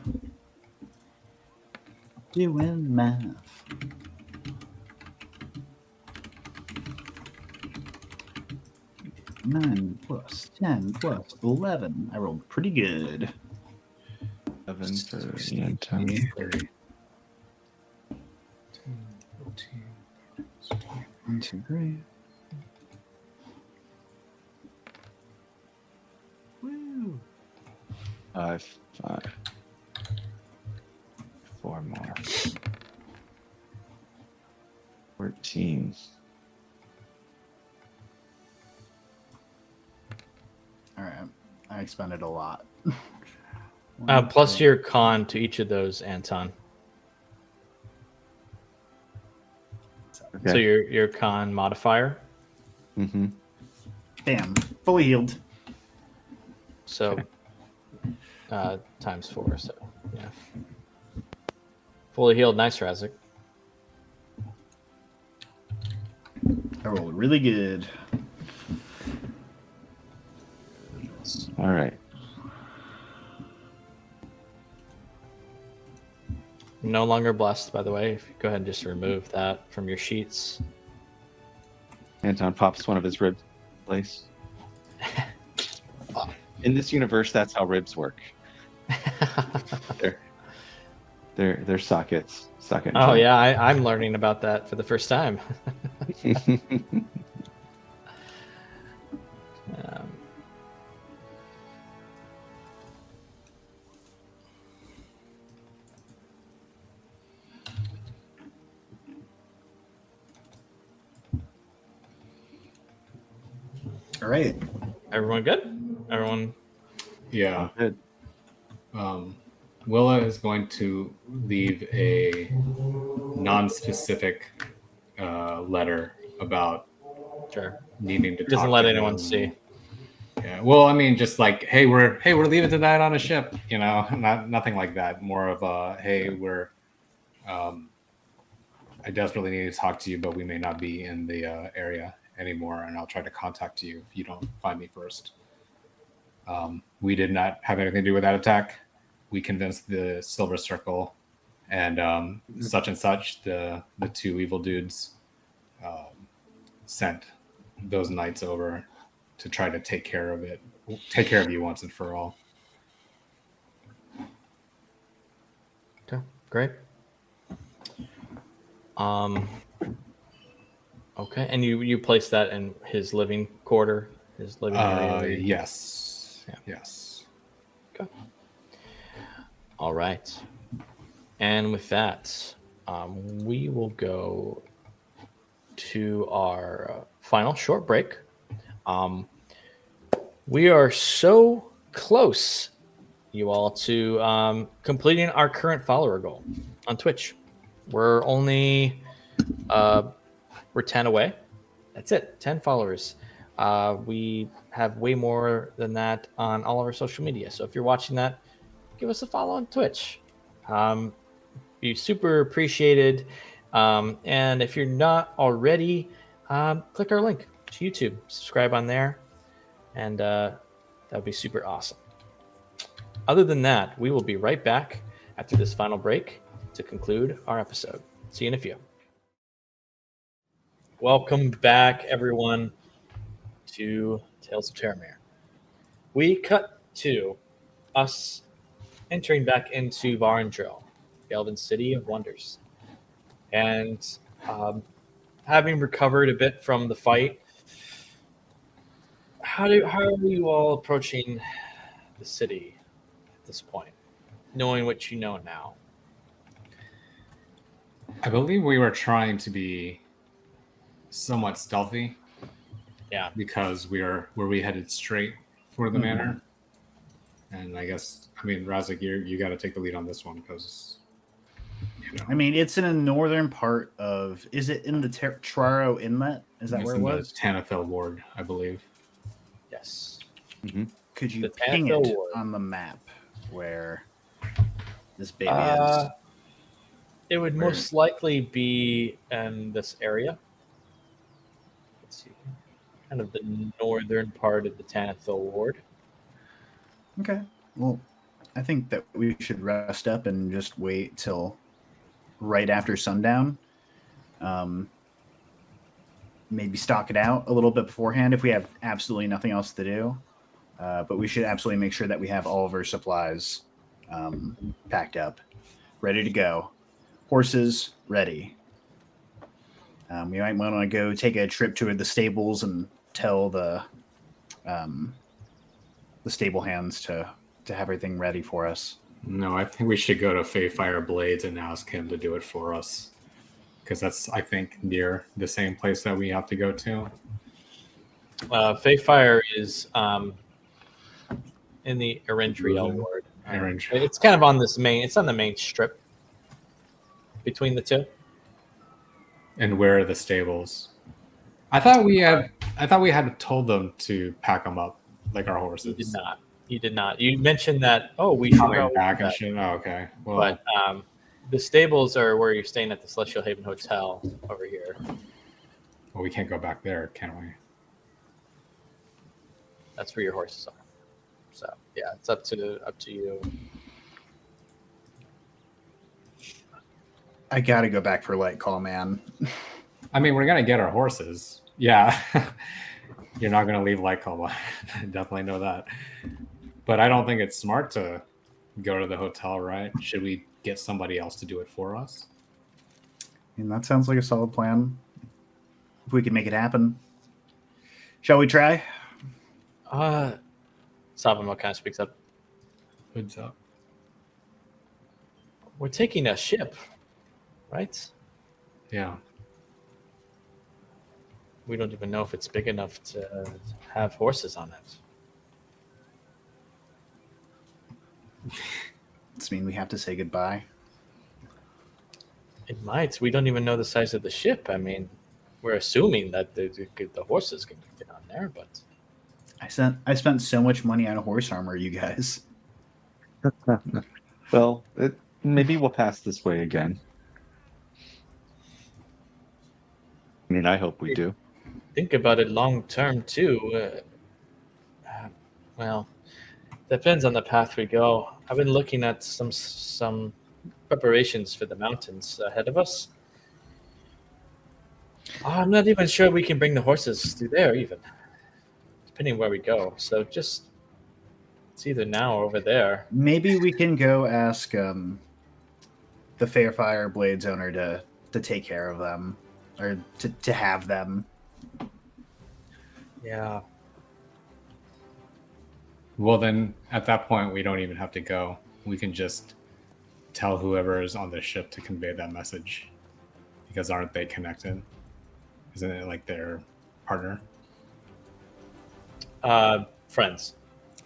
Doing math. Nine plus 10 plus 11. I rolled pretty good.
11 for
10.
1, 2, 3. Woo!
5. 4 more. 14.
All right. I expended a lot.
Plus your con to each of those, Anton.
Okay.
So your con modifier.
Mm-hmm.
Damn. Fully healed.
So times 4. So yeah. Fully healed. Nice, Razik.
I rolled really good.
All right.
No longer blessed, by the way. If you go ahead and just remove that from your sheets.
Anton pops one of his ribs in place. In this universe, that's how ribs work. They're sockets. Socket.
Oh yeah, I'm learning about that for the first time.
All right.
Everyone good? Everyone?
Yeah.
Good.
Willa is going to leave a non-specific letter about
Sure.
needing to
He doesn't
talk
let
to
anyone
him.
see.
Yeah. Well, I mean, just like, hey, we're leaving tonight on a ship. Nothing like that. More of a, hey, we're. I desperately need to talk to you, but we may not be in the area anymore, and I'll try to contact you if you don't find me first. We did not have anything to do with that attack. We convinced the Silver Circle and such, the two evil dudes, sent those knights over to try to take care of you once and for all.
Okay, great. Okay, and you place that in his living quarter, his living area.
Yes.
Yeah.
Yes.
Okay. All right. And with that, we will go to our final short break. We are so close, you all, to completing our current follower goal on Twitch. We're only we're 10 away. That's it, 10 followers. We have way more than that on all of our social media. So if you're watching that, give us a follow on Twitch. Be super appreciated. And if you're not already, click our link to YouTube, subscribe on there, and that would be super awesome. Other than that, we will be right back after this final break to conclude our episode. See you in a few. Welcome back, everyone, to Tales of Terramir. We cut to us entering back into Varendrel, the Elven City of Wonders. And having recovered a bit from the fight, how are you all approaching the city at this point, knowing what you know now?
I believe we were trying to be somewhat stealthy.
Yeah.
Because were we headed straight for the manor? And I guess, Razik, you got to take the lead on this one because,
I mean, it's in a northern part of. Is it in the Traro Inlet? Is that where it was?
The Tanithil Ward, I believe.
Yes.
Mm-hmm.
Could you
The
ping
Tanithil
it
Ward
on the map where this baby is?
It would most likely be in this area. Let's see. Kind of the northern part of the Tanithil Ward.
Okay. Well, I think that we should rest up and just wait till right after sundown. Maybe stock it out a little bit beforehand if we have absolutely nothing else to do. But we should absolutely make sure that we have all of our supplies packed up, ready to go. Horses ready. We might want to go take a trip to the stables and tell the stable hands to have everything ready for us.
No, I think we should go to Fe Blades and ask him to do it for us. Because that's, I think, near the same place that we have to go to.
Fe is in the Varendrel Ward. It's kind of on this it's on the main strip between the two.
And where are the stables? I thought we had told them to pack them up like our horses.
You did not. You mentioned that. Oh, we should go
back and shit. Oh, okay. Well,
but the stables are where you're staying at the Celestial Haven Hotel over here.
Well, we can't go back there, can we?
That's where your horses are. So yeah, it's up to you.
I gotta go back for light call, man.
We're gonna get our horses. Yeah. You're not gonna leave light call behind. Definitely know that. But I don't think it's smart to go to the hotel, right? Should we get somebody else to do it for us?
And that sounds like a solid plan. If we can make it happen. Shall we try?
Savamo kind of speaks up.
What's up?
We're taking a ship, right?
Yeah.
We don't even know if it's big enough to have horses on it.
Does this mean we have to say goodbye?
It might. We don't even know the size of the ship. We're assuming that the horses can get on there, but
I spent so much money on horse armor, you guys.
Well, maybe we'll pass this way again. I hope we do.
Think about it long term too. Well, depends on the path we go. I've been looking at some preparations for the mountains ahead of us. I'm not even sure we can bring the horses through there, even depending where we go. So it's either now or over there.
Maybe we can go ask the Fairfire Blades owner to to take care of them, or to have them.
Yeah.
Well, then at that point, we don't even have to go. We can just tell whoever is on the ship to convey that message. Because aren't they connected? Isn't it like their partner?
Friends.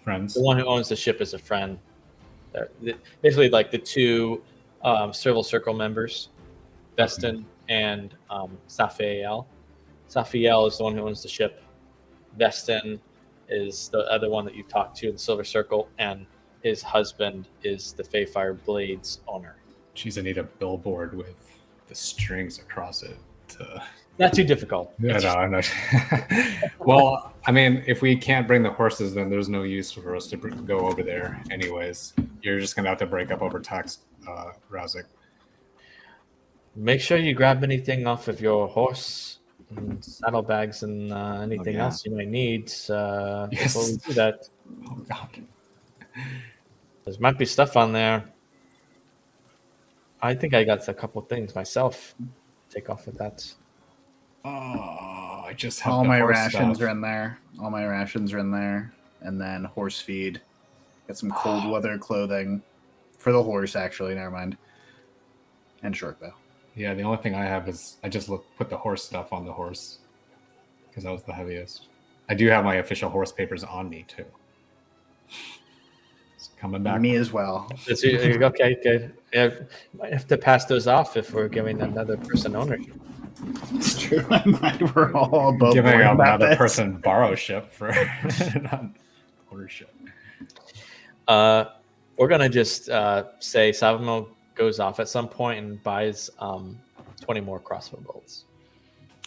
Friends?
The one who owns the ship is a friend. Basically, like the two Serval Circle members, Vestin and Safiel. Safiel is the one who owns the ship. Vestin is the other one that you talked to in the Silver Circle, and his husband is the Feyfire Blades owner.
She's gonna need a billboard with the strings across it.
Not too difficult.
Yeah, no, I'm not. Well, I mean, if we can't bring the horses, then there's no use for us to go over there anyways. You're just gonna have to break up over text, Razik.
Make sure you grab anything off of your horse, and saddlebags, and anything
yeah.
else you might need before
Yes.
we do that.
Oh God.
There might be stuff on there. I think I got a couple things myself. Take off with that.
Oh, I just have
All
the
my
horse
rations
stuff.
are in there. All my rations are in there, and then horse feed. Got some cold weather clothing for the horse. Actually, never mind. And short bow.
Yeah, the only thing I have is I just put the horse stuff on the horse because that was the heaviest. I do have my official horse papers on me too. It's coming back.
Me as well.
Okay, good. Yeah, might have to pass those off if we're giving another person ownership.
It's true. I might. We're all both
Giving
worried
up
about
another
this.
person borrowship for not ownership.
We're gonna just say Savamo goes off at some point and buys 20 more crossbow bolts.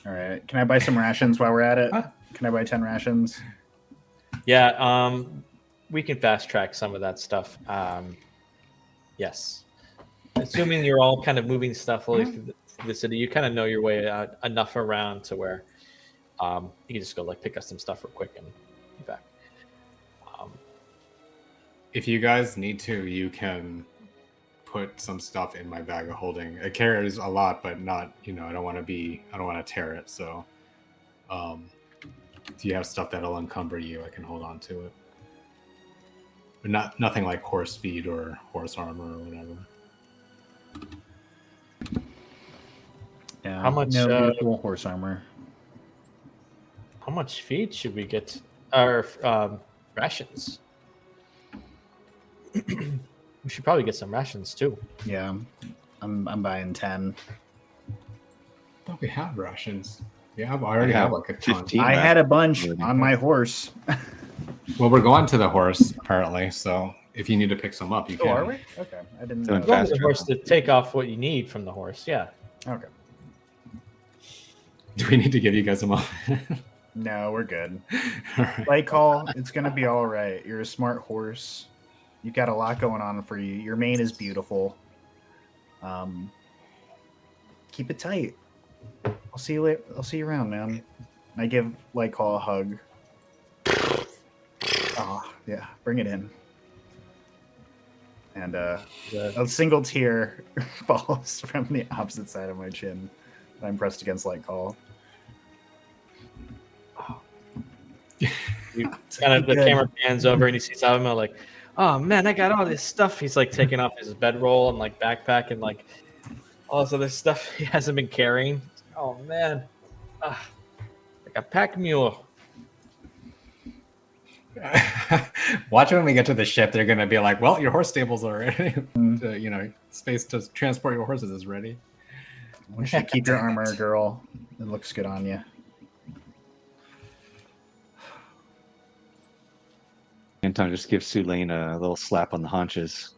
All right. Can I buy some rations while we're at it?
Huh?
Can I buy 10 rations?
Yeah, we can fast track some of that stuff. Yes, assuming you're all kind of moving stuff through the city, you kind of know your way enough around to where you can just go like pick up some stuff real quick and be back.
If you guys need to, you can put some stuff in my bag of holding. It carries a lot, but not, I don't want to tear it. So if you have stuff that'll encumber you, I can hold on to it. But nothing like horse feed or horse armor or whatever.
Yeah.
How much,
No beautiful horse armor.
How much feed should we get? Our rations. We should probably get some rations too.
Yeah. I'm buying 10.
I thought we had rations. Yeah, I already have like a ton.
15.
I had a bunch
Really?
on my horse.
Well, we're going to the horse apparently, so if you need to pick some up, you can.
Oh, are we? Okay. I didn't
So
know.
in
Go to
fast
the horse to take off what you need from the horse. Yeah.
Okay.
Do we need to give you guys a moment?
No, we're good.
All right.
Light call, it's gonna be all right. You're a smart horse. You've got a lot going on for you. Your mane is beautiful. Keep it tight. I'll see you later. I'll see you around, man. I give Light call a hug. Oh, yeah, bring it in. And a single tear falls from the opposite side of my chin. I'm pressed against Light call.
You kind of the
Good.
camera pans over and you see Savamo like, oh man, I got all this stuff. He's like taking off his bedroll and like backpack and like all this other stuff he hasn't been carrying. Oh man, like a pack mule.
Watch when we get to the ship. They're gonna be like, "Well, your horse stables are ready. Space to transport your horses is ready."
I want you to keep your armor, girl. It looks good on you.
Anton just gives Sulaine a little slap on the haunches.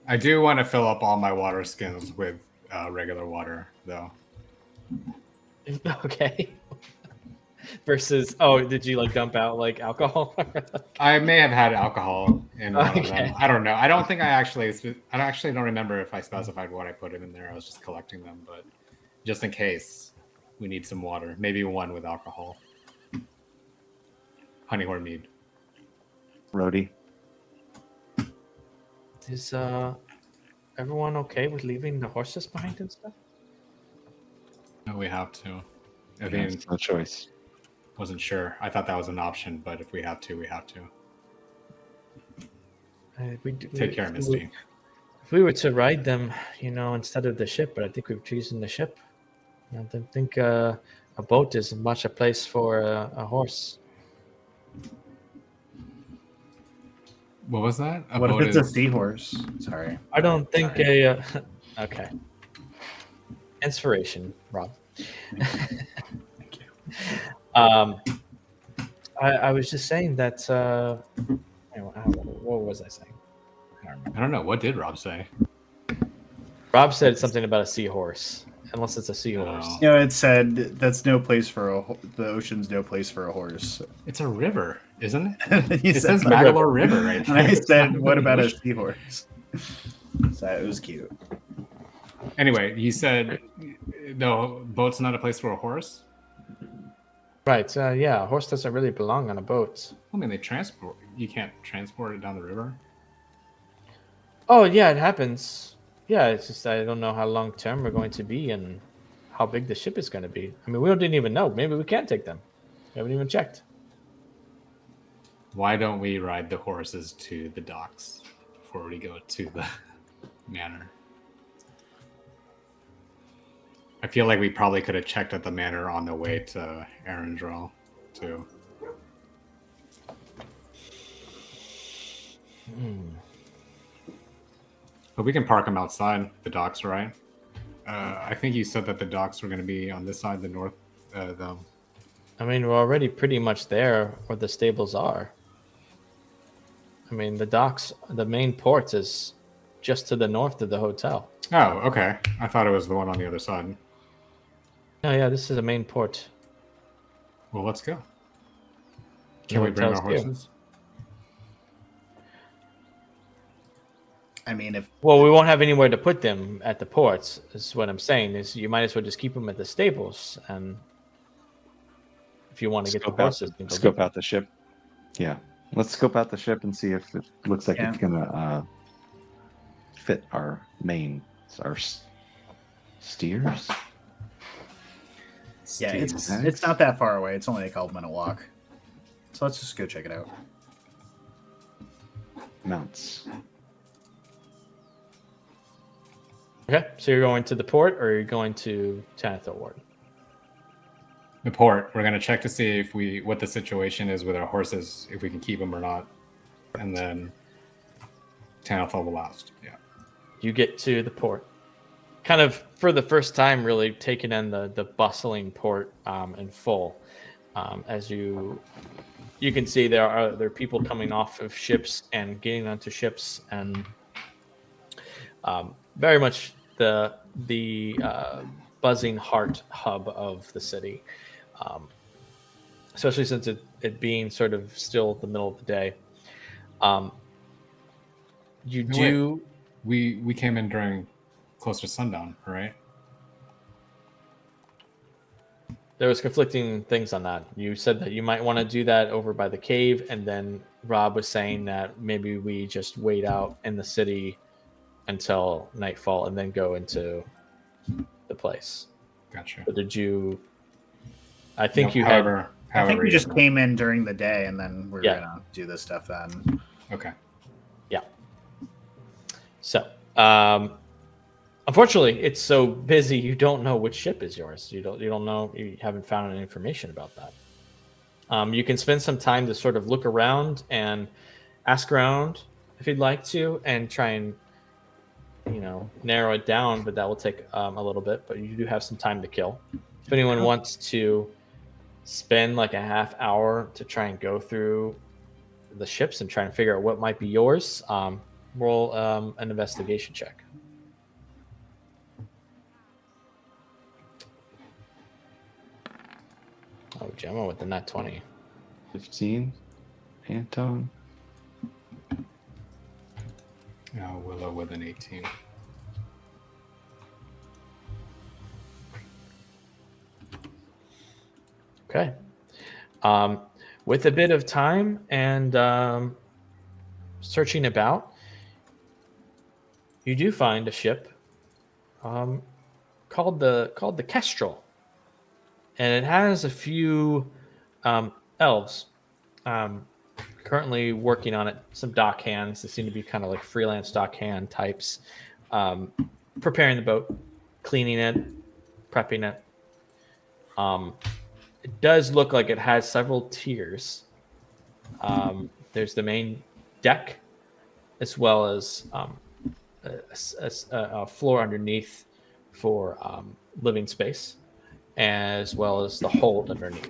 I do want to fill up all my water skins with regular water, though.
Okay. Versus, did you like dump out like alcohol?
I may have had alcohol in one of
Okay.
them. I don't know. I don't think I actually don't remember if I specified what I put in there. I was just collecting them, but just in case we need some water, maybe one with alcohol. Honey or mead.
Rhodey.
Is everyone okay with leaving the horses behind and stuff?
No, we have to. I
Yeah,
mean,
it's no choice.
wasn't sure. I thought that was an option, but if we have to, we have to. Take care, Misty.
If we were to ride them, instead of the ship, but I think we've chosen the ship. I don't think a boat is much a place for a horse.
What was that?
What if it's a seahorse? Sorry.
I don't think
Sorry.
okay. Inspiration, Rob.
Thank you.
I was just saying that. What was I saying?
I don't know. What did Rob say?
Rob said something about a seahorse. Unless it's a seahorse.
Oh.
You know, it said that's no place for the ocean's no place for a horse.
It's a river, isn't it?
He
It
said
says
that.
Magalore River right
And
there.
I
It's
said,
not
"What
the
about a
ocean.
seahorse?" So it was cute.
Anyway, you said no, boat's not a place for a horse.
Right. Yeah, a horse doesn't really belong on a boat.
I mean, you can't transport it down the river.
Oh, yeah, it happens. Yeah, it's just I don't know how long term we're going to be and how big the ship is going to be. I mean, we didn't even know. Maybe we can't take them. We haven't even checked.
Why don't we ride the horses to the docks before we go to the manor? I feel like we probably could have checked at the manor on the way to Varendrel, too. But we can park them outside the docks, right? I think you said that the docks were going to be on this side, the north.
I mean, we're already pretty much there where the stables are. I mean, the docks, the main port is just to the north of the hotel.
Oh, okay. I thought it was the one on the other side.
Oh, yeah, this is the main port.
Well, let's go.
The
Can we bring our
hotel's here.
horses?
I mean, if
Well, we won't have anywhere to put them at the ports. Is what I'm saying. Is you might as well just keep them at the stables, and if you want to get the horses, you can go
Scope
get
out the ship. Yeah, let's scope out the ship and see if it looks like
Yeah.
it's gonna fit our steers.
yeah,
Steve.
it's not that far away. It's only a couple minute walk. So let's just go check it out.
Mounts.
Okay, so you're going to the port, or you're going to Tanithil Ward?
The port. We're gonna check to see if what the situation is with our horses, if we can keep them or not, and then Tanithil the last. Yeah.
You get to the port, kind of for the first time, really taking in the bustling port in full. As you can see, there are people coming off of ships and getting onto ships, and very much the buzzing heart hub of the city, especially since it being sort of still the middle of the day. You
No,
do.
We came in during close to sundown, right?
There was conflicting things on that. You said that you might want to do that over by the cave, and then Rob was saying that maybe we just wait out in the city until nightfall and then go into the place.
Gotcha.
But did you? I think
No,
you
however,
I think we just
you-
came in during the day, and then we're
Yeah.
gonna do this stuff then.
Okay.
So, unfortunately, it's so busy you don't know which ship is yours. You don't know. You haven't found any information about that. You can spend some time to sort of look around and ask around if you'd like to, and try and narrow it down. But that will take a little bit. But you do have some time to kill. If anyone wants to spend like a half hour to try and go through the ships and try and figure out what might be yours, roll an investigation check. Oh, Gemma with the nat 20.
15. Anton.
Willow with an 18.
Okay. With a bit of time and searching about, you do find a ship called the Kestrel, and it has a few elves currently working on it. Some dock hands. They seem to be kind of like freelance dock hand types, preparing the boat, cleaning it, prepping it. It does look like it has several tiers. There's the main deck, as well as a floor underneath for living space, as well as the hold underneath.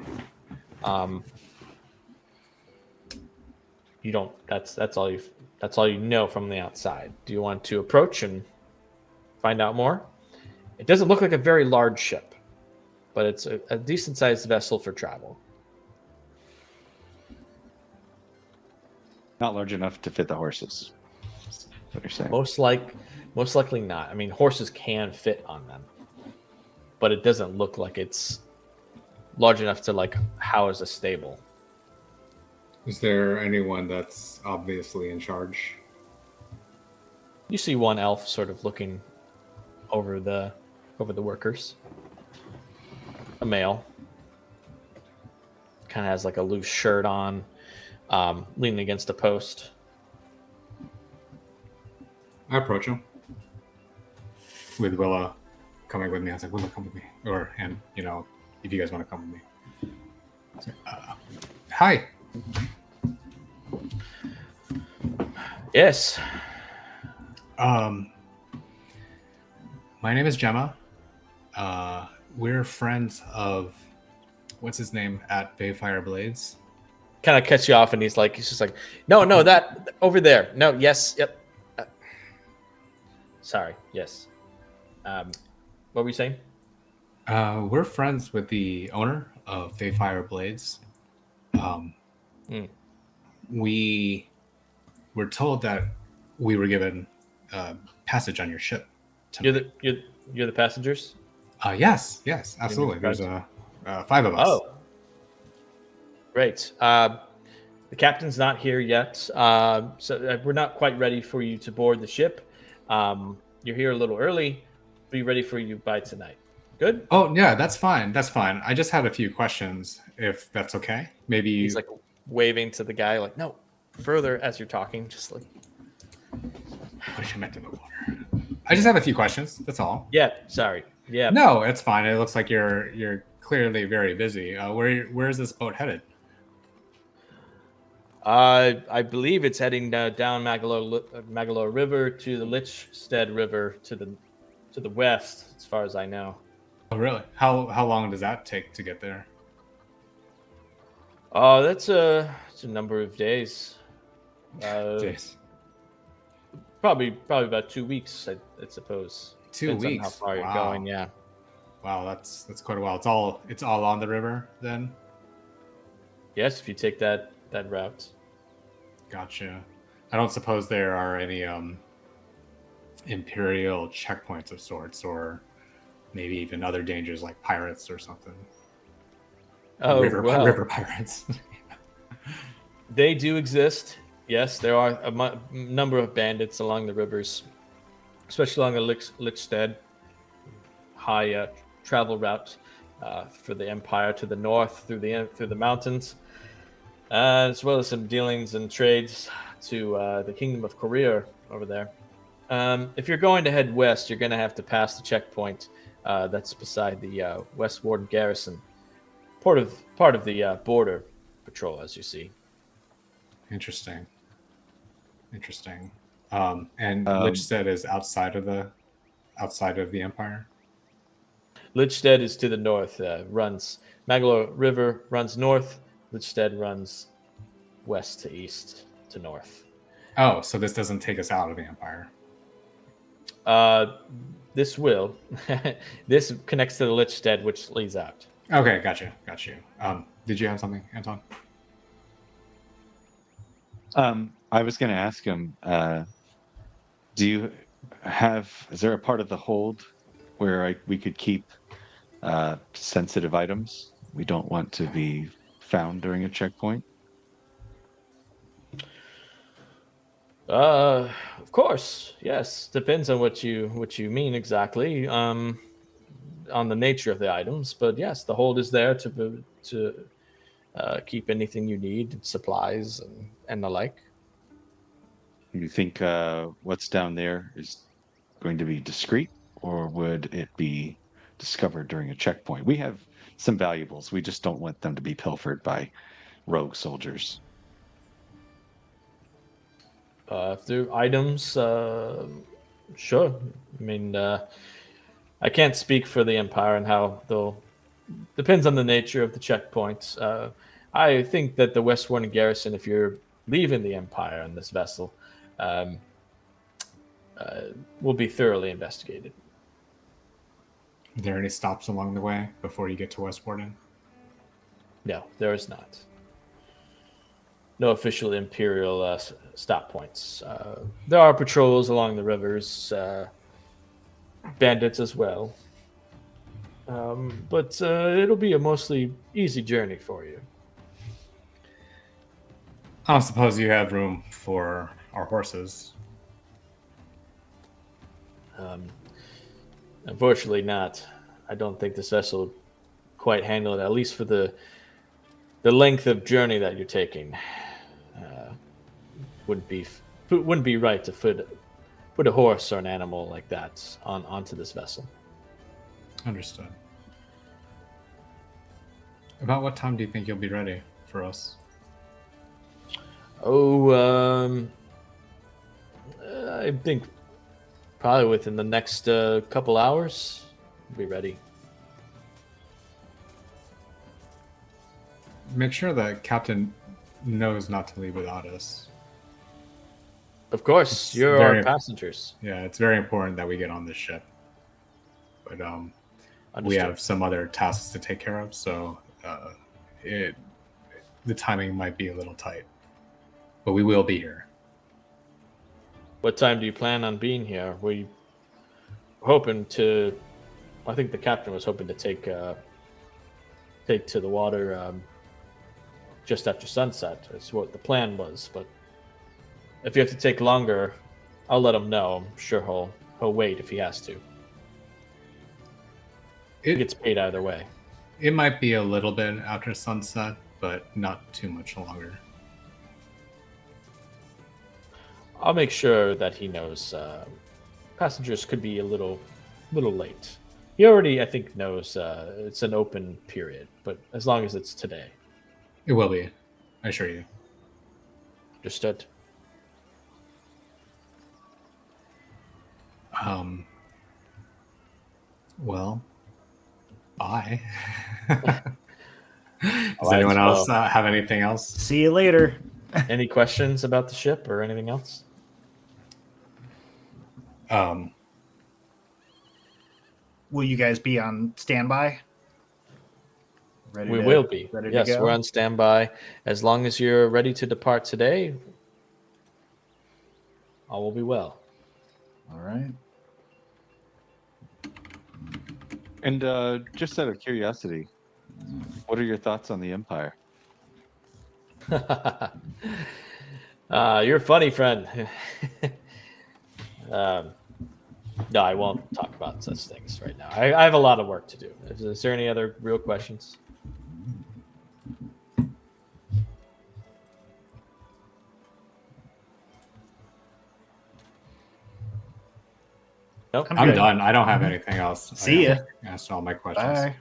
You don't. That's all you know from the outside. Do you want to approach and find out more? It doesn't look like a very large ship, but it's a decent sized vessel for travel.
Not large enough to fit the horses. That's what you're saying.
Most likely not. I mean, horses can fit on them, but it doesn't look like it's large enough to like house a stable.
Is there anyone that's obviously in charge?
You see one elf sort of looking over the workers. A male. Kind of has like a loose shirt on, leaning against a post.
I approach him with Willa coming with me. I was like, Willa, come with me. And if you guys want to come with me. So, hi.
Yes.
My name is Gemma. We're friends of what's his name at Bayfire Blades.
Kind of cuts you off, and he's just like, no, that over there. No, yes, yep. Sorry, yes. What were you saying?
We're friends with the owner of Bayfire Blades. We were told that we were given passage on your ship.
You're the passengers?
Yes, absolutely. There's 5 of us.
Oh, great. The captain's not here yet, so we're not quite ready for you to board the ship. You're here a little early. Be ready for you by tonight. Good?
Oh, yeah, that's fine. I just had a few questions, if that's okay. Maybe
he's like waving to the guy, like, no, further as you're talking, just like.
Push him into the water. I just have a few questions. That's all.
Yeah, sorry. Yeah.
No, it's fine. It looks like you're clearly very busy. Where is this boat headed?
I believe it's heading down Magalore River to the Lichstead River to the west, as far as I know.
Oh, really? How long does that take to get there?
Oh, it's a number of days.
Days.
Probably about 2 weeks, I suppose.
2
Depends
weeks.
on how far you're
Wow.
going. Yeah.
Wow, that's quite a while. It's all on the river then.
Yes, if you take that route.
Gotcha. I don't suppose there are any imperial checkpoints of sorts, or maybe even other dangers like pirates or something.
Oh,
river pirates.
They do exist. Yes, there are a number of bandits along the rivers, especially along the Lichstead high travel route for the Empire to the north through the mountains, as well as some dealings and trades to the Kingdom of Korea over there. If you're going to head west, you're going to have to pass the checkpoint that's beside the Wes Ford garrison, part of the border patrol, as you see.
Interesting. And Lichstead is outside of the Empire.
Lichstead is to the north. Runs Magalore River runs north. Lichstead runs west to east to north.
Oh, so this doesn't take us out of the Empire.
This will. This connects to the Lichstead, which leads out.
Okay, got you. Did you have something, Anton?
I was going to ask him, is there a part of the hold where we could keep sensitive items we don't want to be found during a checkpoint?
Of course, yes. Depends on what you mean exactly. On the nature of the items, but yes, the hold is there to keep anything you need, supplies and the like.
You think what's down there is going to be discreet, or would it be discovered during a checkpoint? We have some valuables. We just don't want them to be pilfered by rogue soldiers.
If there are items, sure. I mean, I can't speak for the Empire and how they'll. Depends on the nature of the checkpoints. I think that the Westwarden garrison, if you're leaving the Empire on this vessel, um, will be thoroughly investigated.
Are there any stops along the way before you get to Westwarden?
No, there is not. No official Imperial stop points. There are patrols along the rivers, bandits as well. But it'll be a mostly easy journey for you.
I don't suppose you have room for our horses.
Unfortunately, not. I don't think this vessel will quite handle it, at least for the length of journey that you're taking. Wouldn't be right to put a horse or an animal like that onto this vessel.
Understood. About what time do you think you'll be ready for us?
Oh, I think probably within the next couple hours, we'll be ready.
Make sure that Captain knows not to leave without us.
Of course,
It's
you're
very-
our passengers.
Yeah, it's very important that we get on this ship. But we
Understood.
have some other tasks to take care of, so the timing might be a little tight. But we will be here.
What time do you plan on being here? We hoping to. I think the captain was hoping to take to the water just after sunset. That's what the plan was. But if you have to take longer, I'll let him know. I'm sure he'll wait if he has to. He
It,
gets paid either way.
it might be a little bit after sunset, but not too much longer.
I'll make sure that he knows. Passengers could be a little late. He already, I think, knows it's an open period, but as long as it's today.
It will be, I assure you.
Understood.
Well, bye. Does
Alright,
anyone else
so-
have anything else?
See you later.
Any questions about the ship or anything else?
Will you guys be on standby? Ready
We
to-
will be.
ready to
Yes,
go?
we're on standby. As long as you're ready to depart today, all will be well.
All right.
And just out of curiosity, what are your thoughts on the Empire?
You're a funny friend. No, I won't talk about such things right now. I have a lot of work to do. Is there any other real questions? Nope.
I'm
good.
done. I don't have anything else.
See ya.
I answered all my questions.
Bye.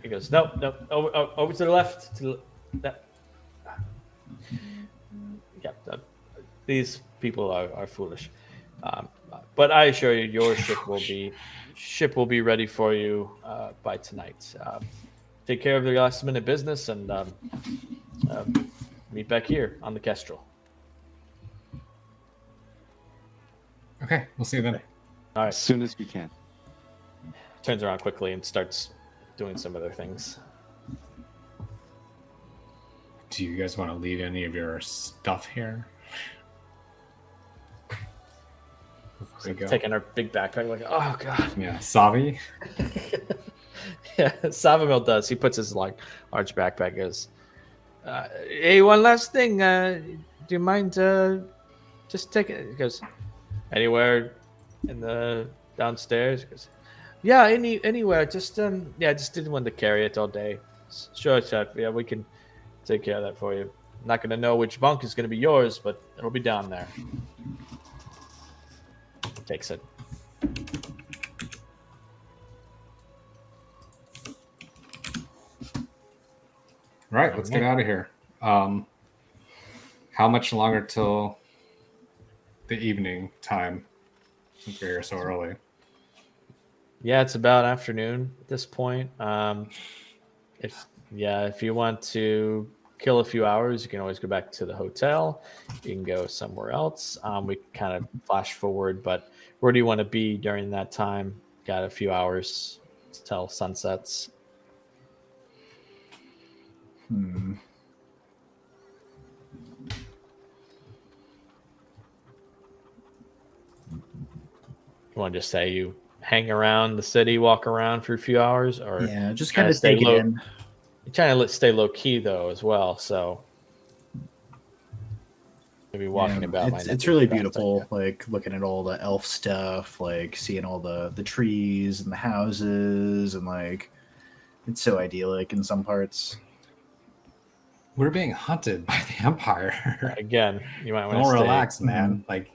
He goes, nope. Over to the left. That. Yeah, these people are foolish. But I assure you, your ship will be ready for you by tonight. Take care of the last minute business and meet back here on the Kestrel.
Okay, we'll see you then.
All
As
right.
soon as we can.
Turns around quickly and starts doing some other things.
Do you guys want to leave any of your stuff here? Before we go?
Taking our big backpack, like, oh god.
Yeah, Savi.
Yeah, Savamil does. He puts his large backpack. Goes, hey, one last thing. Do you mind just take it. He goes, anywhere in the downstairs? He goes, yeah, anywhere. Just just didn't want to carry it all day. Sure, chef. Yeah, we can take care of that for you. I'm not gonna know which bunk is gonna be yours, but it'll be down there. Takes it.
Right, let's get out of here. How much longer till the evening time? Since we're here so early.
Yeah, it's about afternoon at this point. If you want to kill a few hours, you can always go back to the hotel. You can go somewhere else. We kind of flash forward, but where do you want to be during that time? Got a few hours till sunsets.
Hmm.
You want to just say you hang around the city, walk around for a few hours, or
Yeah, just kind of
stay
take it
low?
in.
You're trying to stay low key though as well, so maybe walking
Yeah,
about.
it's really beautiful, like looking at all the elf stuff, like seeing all the trees and the houses, and like it's so idyllic in some parts.
We're being hunted by the Empire.
Again, you might want to
Don't
stay.
relax, man. Like,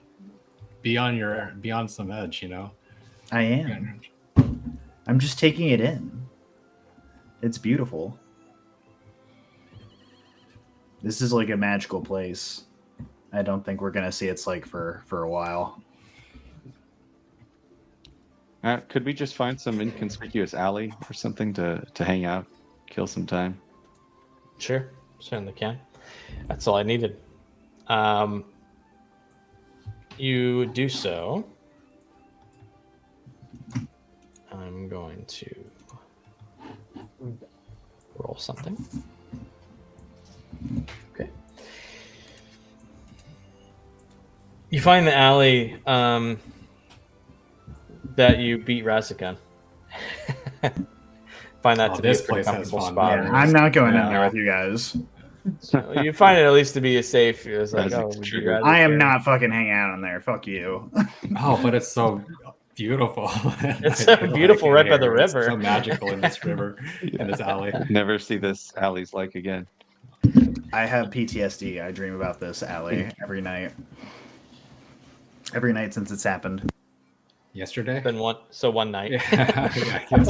be on some edge, you know.
I am. I'm just taking it in. It's beautiful. This is like a magical place. I don't think we're gonna see its like for a while.
Could we just find some inconspicuous alley or something to hang out, kill some time?
Sure, certainly can. That's all I needed. You do so. I'm going to roll something. Okay. You find the alley that you beat Razik on. Find that to be a
this
pretty
place has
comfortable
fun.
spot.
Yeah, I'm not going in
Yeah.
there with you guys.
You find it at least to be a safe. It's like,
Razik's
we beat
triggered.
Razik
I am
here.
not fucking hanging out in there. Fuck you.
Oh, but it's so beautiful.
It's so beautiful right by the
It's
river.
so magical in this river, in this alley.
Never see this alley's like again.
I have PTSD. I dream about this alley every night. Every night since it's happened.
Yesterday?
Been one night.
Yeah, I guess.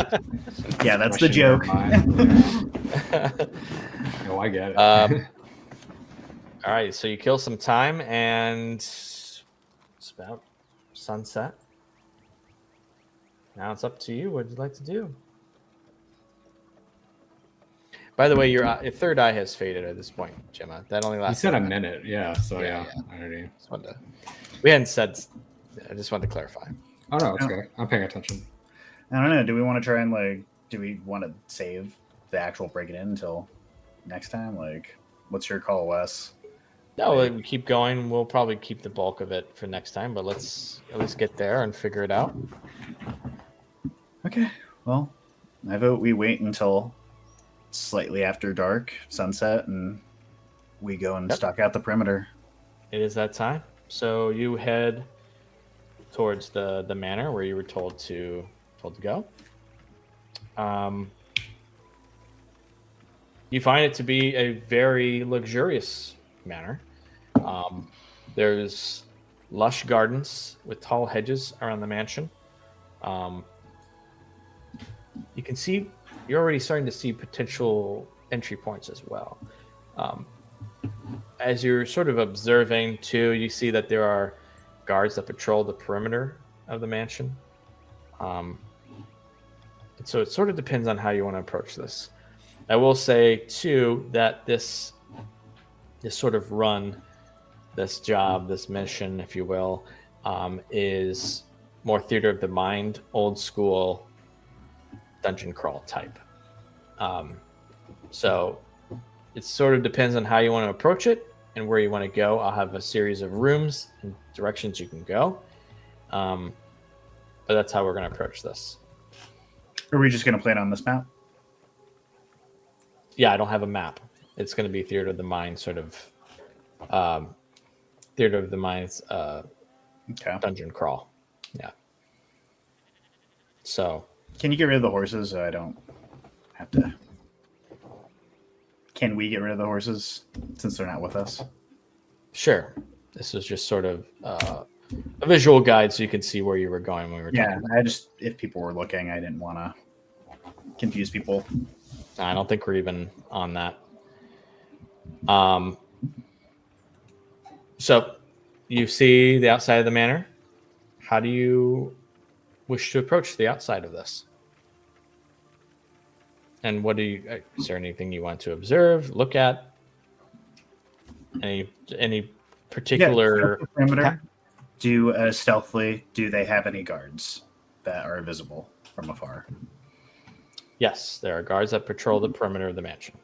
Yeah, that's the
Rushing your
joke.
mind. Oh, I get it.
All right, so you kill some time, and it's about sunset. Now it's up to you. What would you like to do? By the way, your third eye has faded at this point, Gemma. That only
You
lasts.
said a minute, yeah. So
Yeah,
yeah, I already.
We hadn't said. I just wanted to clarify.
Oh no, it's
Oh.
okay. I'm paying attention.
I don't know. Do we want to try and like? Do we want to save the actual break it in until next time? Like, what's your call, Wes?
No, we keep going. We'll probably keep the bulk of it for next time, but let's at least get there and figure it out.
Okay. Well, I vote we wait until slightly after dark, sunset, and we go and stalk out the perimeter.
It is that time. So you head towards the manor where you were told to go. You find it to be a very luxurious manor. There's lush gardens with tall hedges around the mansion. You can see you're already starting to see potential entry points as well. As you're sort of observing too, you see that there are guards that patrol the perimeter of the mansion. And so it sort of depends on how you want to approach this. I will say too that this sort of run, this job, this mission, if you will, is more theater of the mind, old school dungeon crawl type. So it sort of depends on how you want to approach it and where you want to go. I'll have a series of rooms and directions you can go. But that's how we're going to approach this.
Are we just going to play it on this map?
Yeah, I don't have a map. It's going to be theater of the mind sort of Theater of the Mind's
Okay.
dungeon crawl. Yeah. So
Can you get rid of the horses so I don't have to? Can we get rid of the horses since they're not with us?
sure, this was just sort of a visual guide so you can see where you were going when we were
Yeah,
talking.
I just if people were looking, I didn't want to confuse people.
I don't think we're even on that. So you see the outside of the manor. How do you wish to approach the outside of this? And what do you? Is there anything you want to observe, look at? Any particular
Perimeter. Stealthily. Do they have any guards that are visible from afar?
Yes, there are guards that patrol the perimeter of the mansion.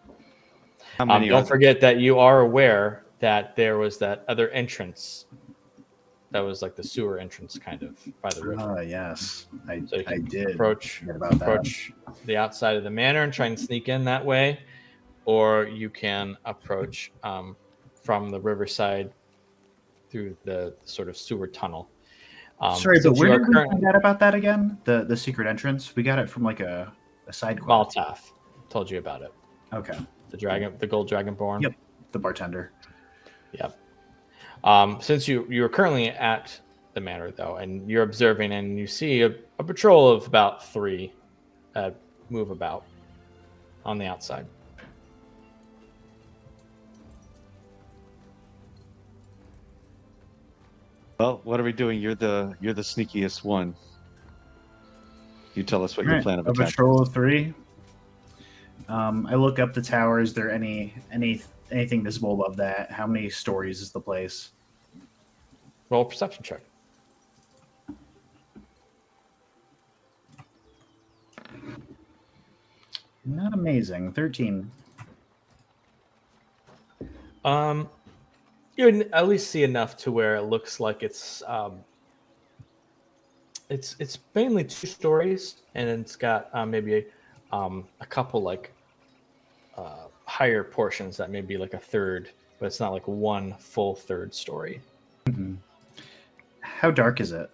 How many
Don't forget that you are aware that there was that other entrance that was like the sewer entrance kind of by the river.
Yes,
So you
I
can
did
approach
forget about that.
approach the outside of the manor and try and sneak in that way, or you can approach from the riverside through the sort of sewer tunnel.
Sorry, but
since
where
you are
did we
currently
find out about that again? The secret entrance. We got it from like a side quest.
Maltath told you about it.
Okay.
The gold dragonborn.
Yep. The bartender.
Yep. Since you're currently at the manor though, and you're observing, and you see a patrol of about 3 move about on the outside.
Well, what are we doing? You're the sneakiest one. You tell us what your plan of
A
attack.
patrol of 3. I look up the tower. Is there anything visible above that? How many stories is the place?
Roll a perception check.
Not amazing. 13.
You would at least see enough to where it looks like it's mainly 2 stories, and it's got maybe a couple like higher portions that may be like a third, but it's not like one full third story.
Mm-hmm. How dark is it?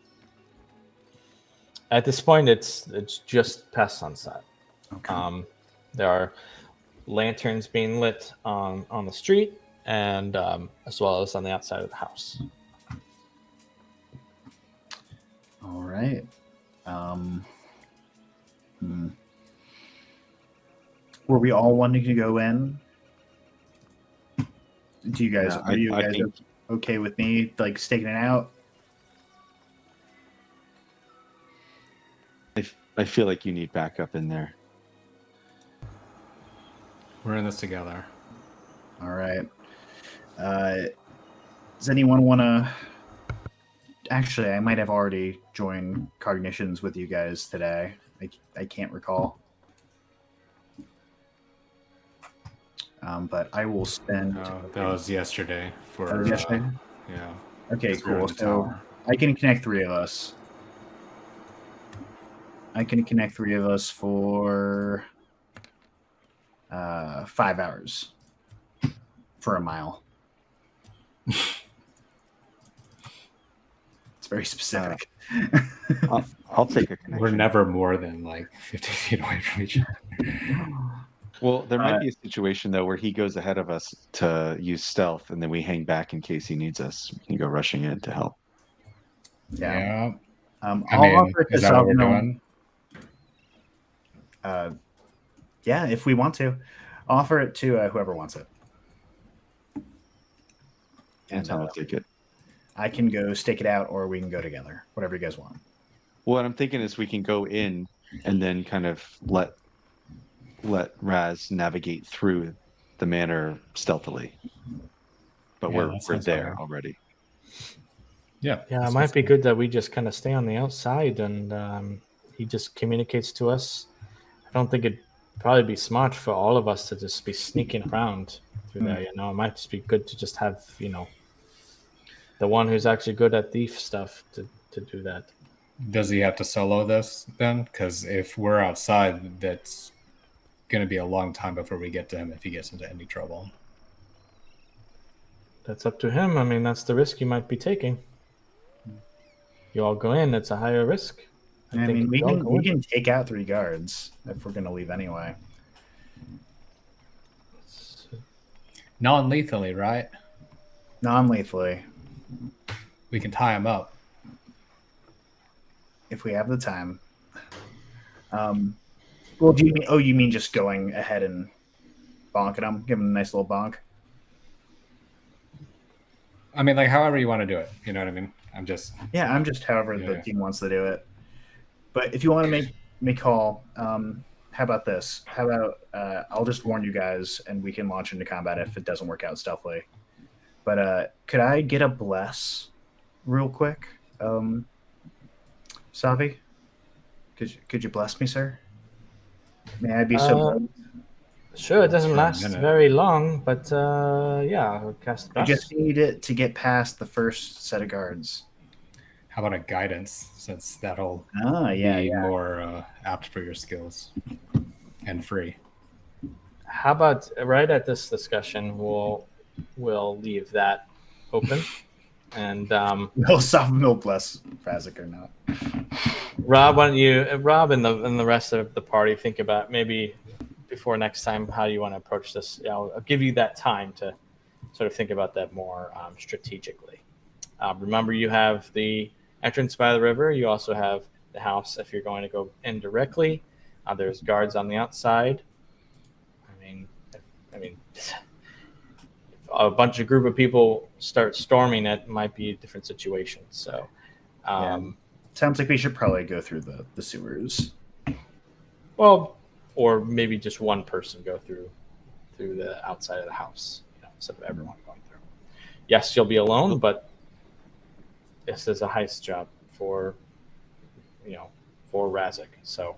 At this point, it's just past sunset.
Okay.
There are lanterns being lit on the street, and as well as on the outside of the house.
All right. Were we all wanting to go in? Do you guys?
Yeah,
are you
I
guys
think-
okay with me like staking it out?
I feel like you need backup in there.
We're in this together.
All right. Does anyone want to? Actually, I might have already joined cognitions with you guys today. I can't recall. But I will spend.
That was yesterday.
That was yesterday?
Yeah.
Okay,
Because we were
cool.
in the
So
tower.
I can connect 3 of us. I can connect 3 of us for 5 hours for a mile. It's very specific.
I'll take a connection.
We're never more than like 50 feet away from each other.
Well, there might be a situation though where he goes ahead of us to use stealth, and then we hang back in case he needs us. We can go rushing in to help.
Yeah.
I
I'll
mean,
offer it to
is that what we're
Salvador.
doing?
Yeah, if we want to. Offer it to whoever wants it.
And I'll take it.
I can go stake it out, or we can go together. Whatever you guys want.
What I'm thinking is we can go in and then kind of let Raz navigate through the manor stealthily. But
Yeah,
we're
that sounds
there
fine.
already.
Yeah.
Yeah, it
that
might
sounds
be
good.
good that we just kind of stay on the outside and he just communicates to us. I don't think it'd probably be smart for all of us to just be sneaking around through there. You know, it might just be good to just have, the one who's actually good at thief stuff to do that.
Does he have to solo this then? Because if we're outside, that's going to be a long time before we get to him if he gets into any trouble.
That's up to him. I mean, that's the risk you might be taking. You all go in, it's a higher risk.
I
think
mean,
if
we
all
can
go
we
in-
can take out 3 guards if we're gonna leave anyway.
Non-lethally, right?
Non-lethally,
We can tie him up.
if we have the time. Well, do you mean? Oh, you mean just going ahead and bonking them, give them a nice little bonk?
I mean, like, however you want to do it. You know what I mean? I'm just...
Yeah, I'm just however the
Yeah.
team wants to do it. But if you want to make call, how about this? How about I'll just warn you guys, and we can launch into combat if it doesn't work out stealthily. But could I get a bless real quick, Savi? Could you bless me, sir? May I be so bold?
Sure, it doesn't
For a
last
minute.
very long, but yeah, I'll cast
I
bless.
just need it to get past the first set of guards.
How about a guidance, since that'll
Ah, yeah,
be
yeah.
more apt for your skills and free.
How about right at this discussion, we'll leave that open, and
Will Savi will bless Razik or not?
Rob, why don't you, Rob, and the rest of the party think about maybe before next time how you want to approach this. I'll give you that time to sort of think about that more strategically. Remember, you have the entrance by the river. You also have the house if you're going to go in directly. There's guards on the outside. I mean, if a group of people start storming, it might be a different situation. So,
Sounds like we should probably go through the sewers.
well, or maybe just one person go through the outside of the house, instead of everyone going through. Yes, you'll be alone, but this is a heist job for Razik. So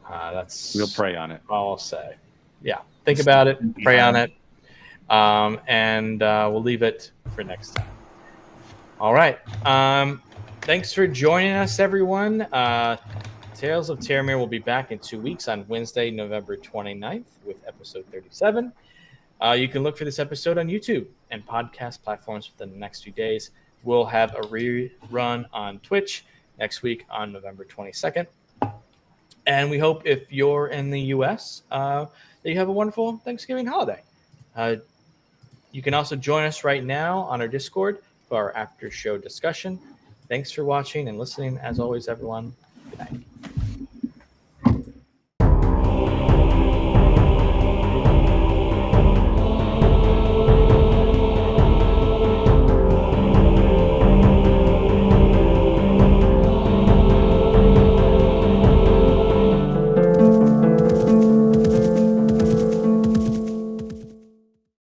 that's
We'll pray on it.
all I'll say. Yeah, think about it, pray on it, and we'll leave it for next time. All right. Thanks for joining us, everyone. Tales of Terramir will be back in 2 weeks on Wednesday, November 29th with episode 37. You can look for this episode on YouTube and podcast platforms within the next few days. We'll have a rerun on Twitch next week on November 22nd. And we hope if you're in the U.S., that you have a wonderful Thanksgiving holiday. You can also join us right now on our Discord for our after-show discussion. Thanks for watching and listening. As always, everyone, good night.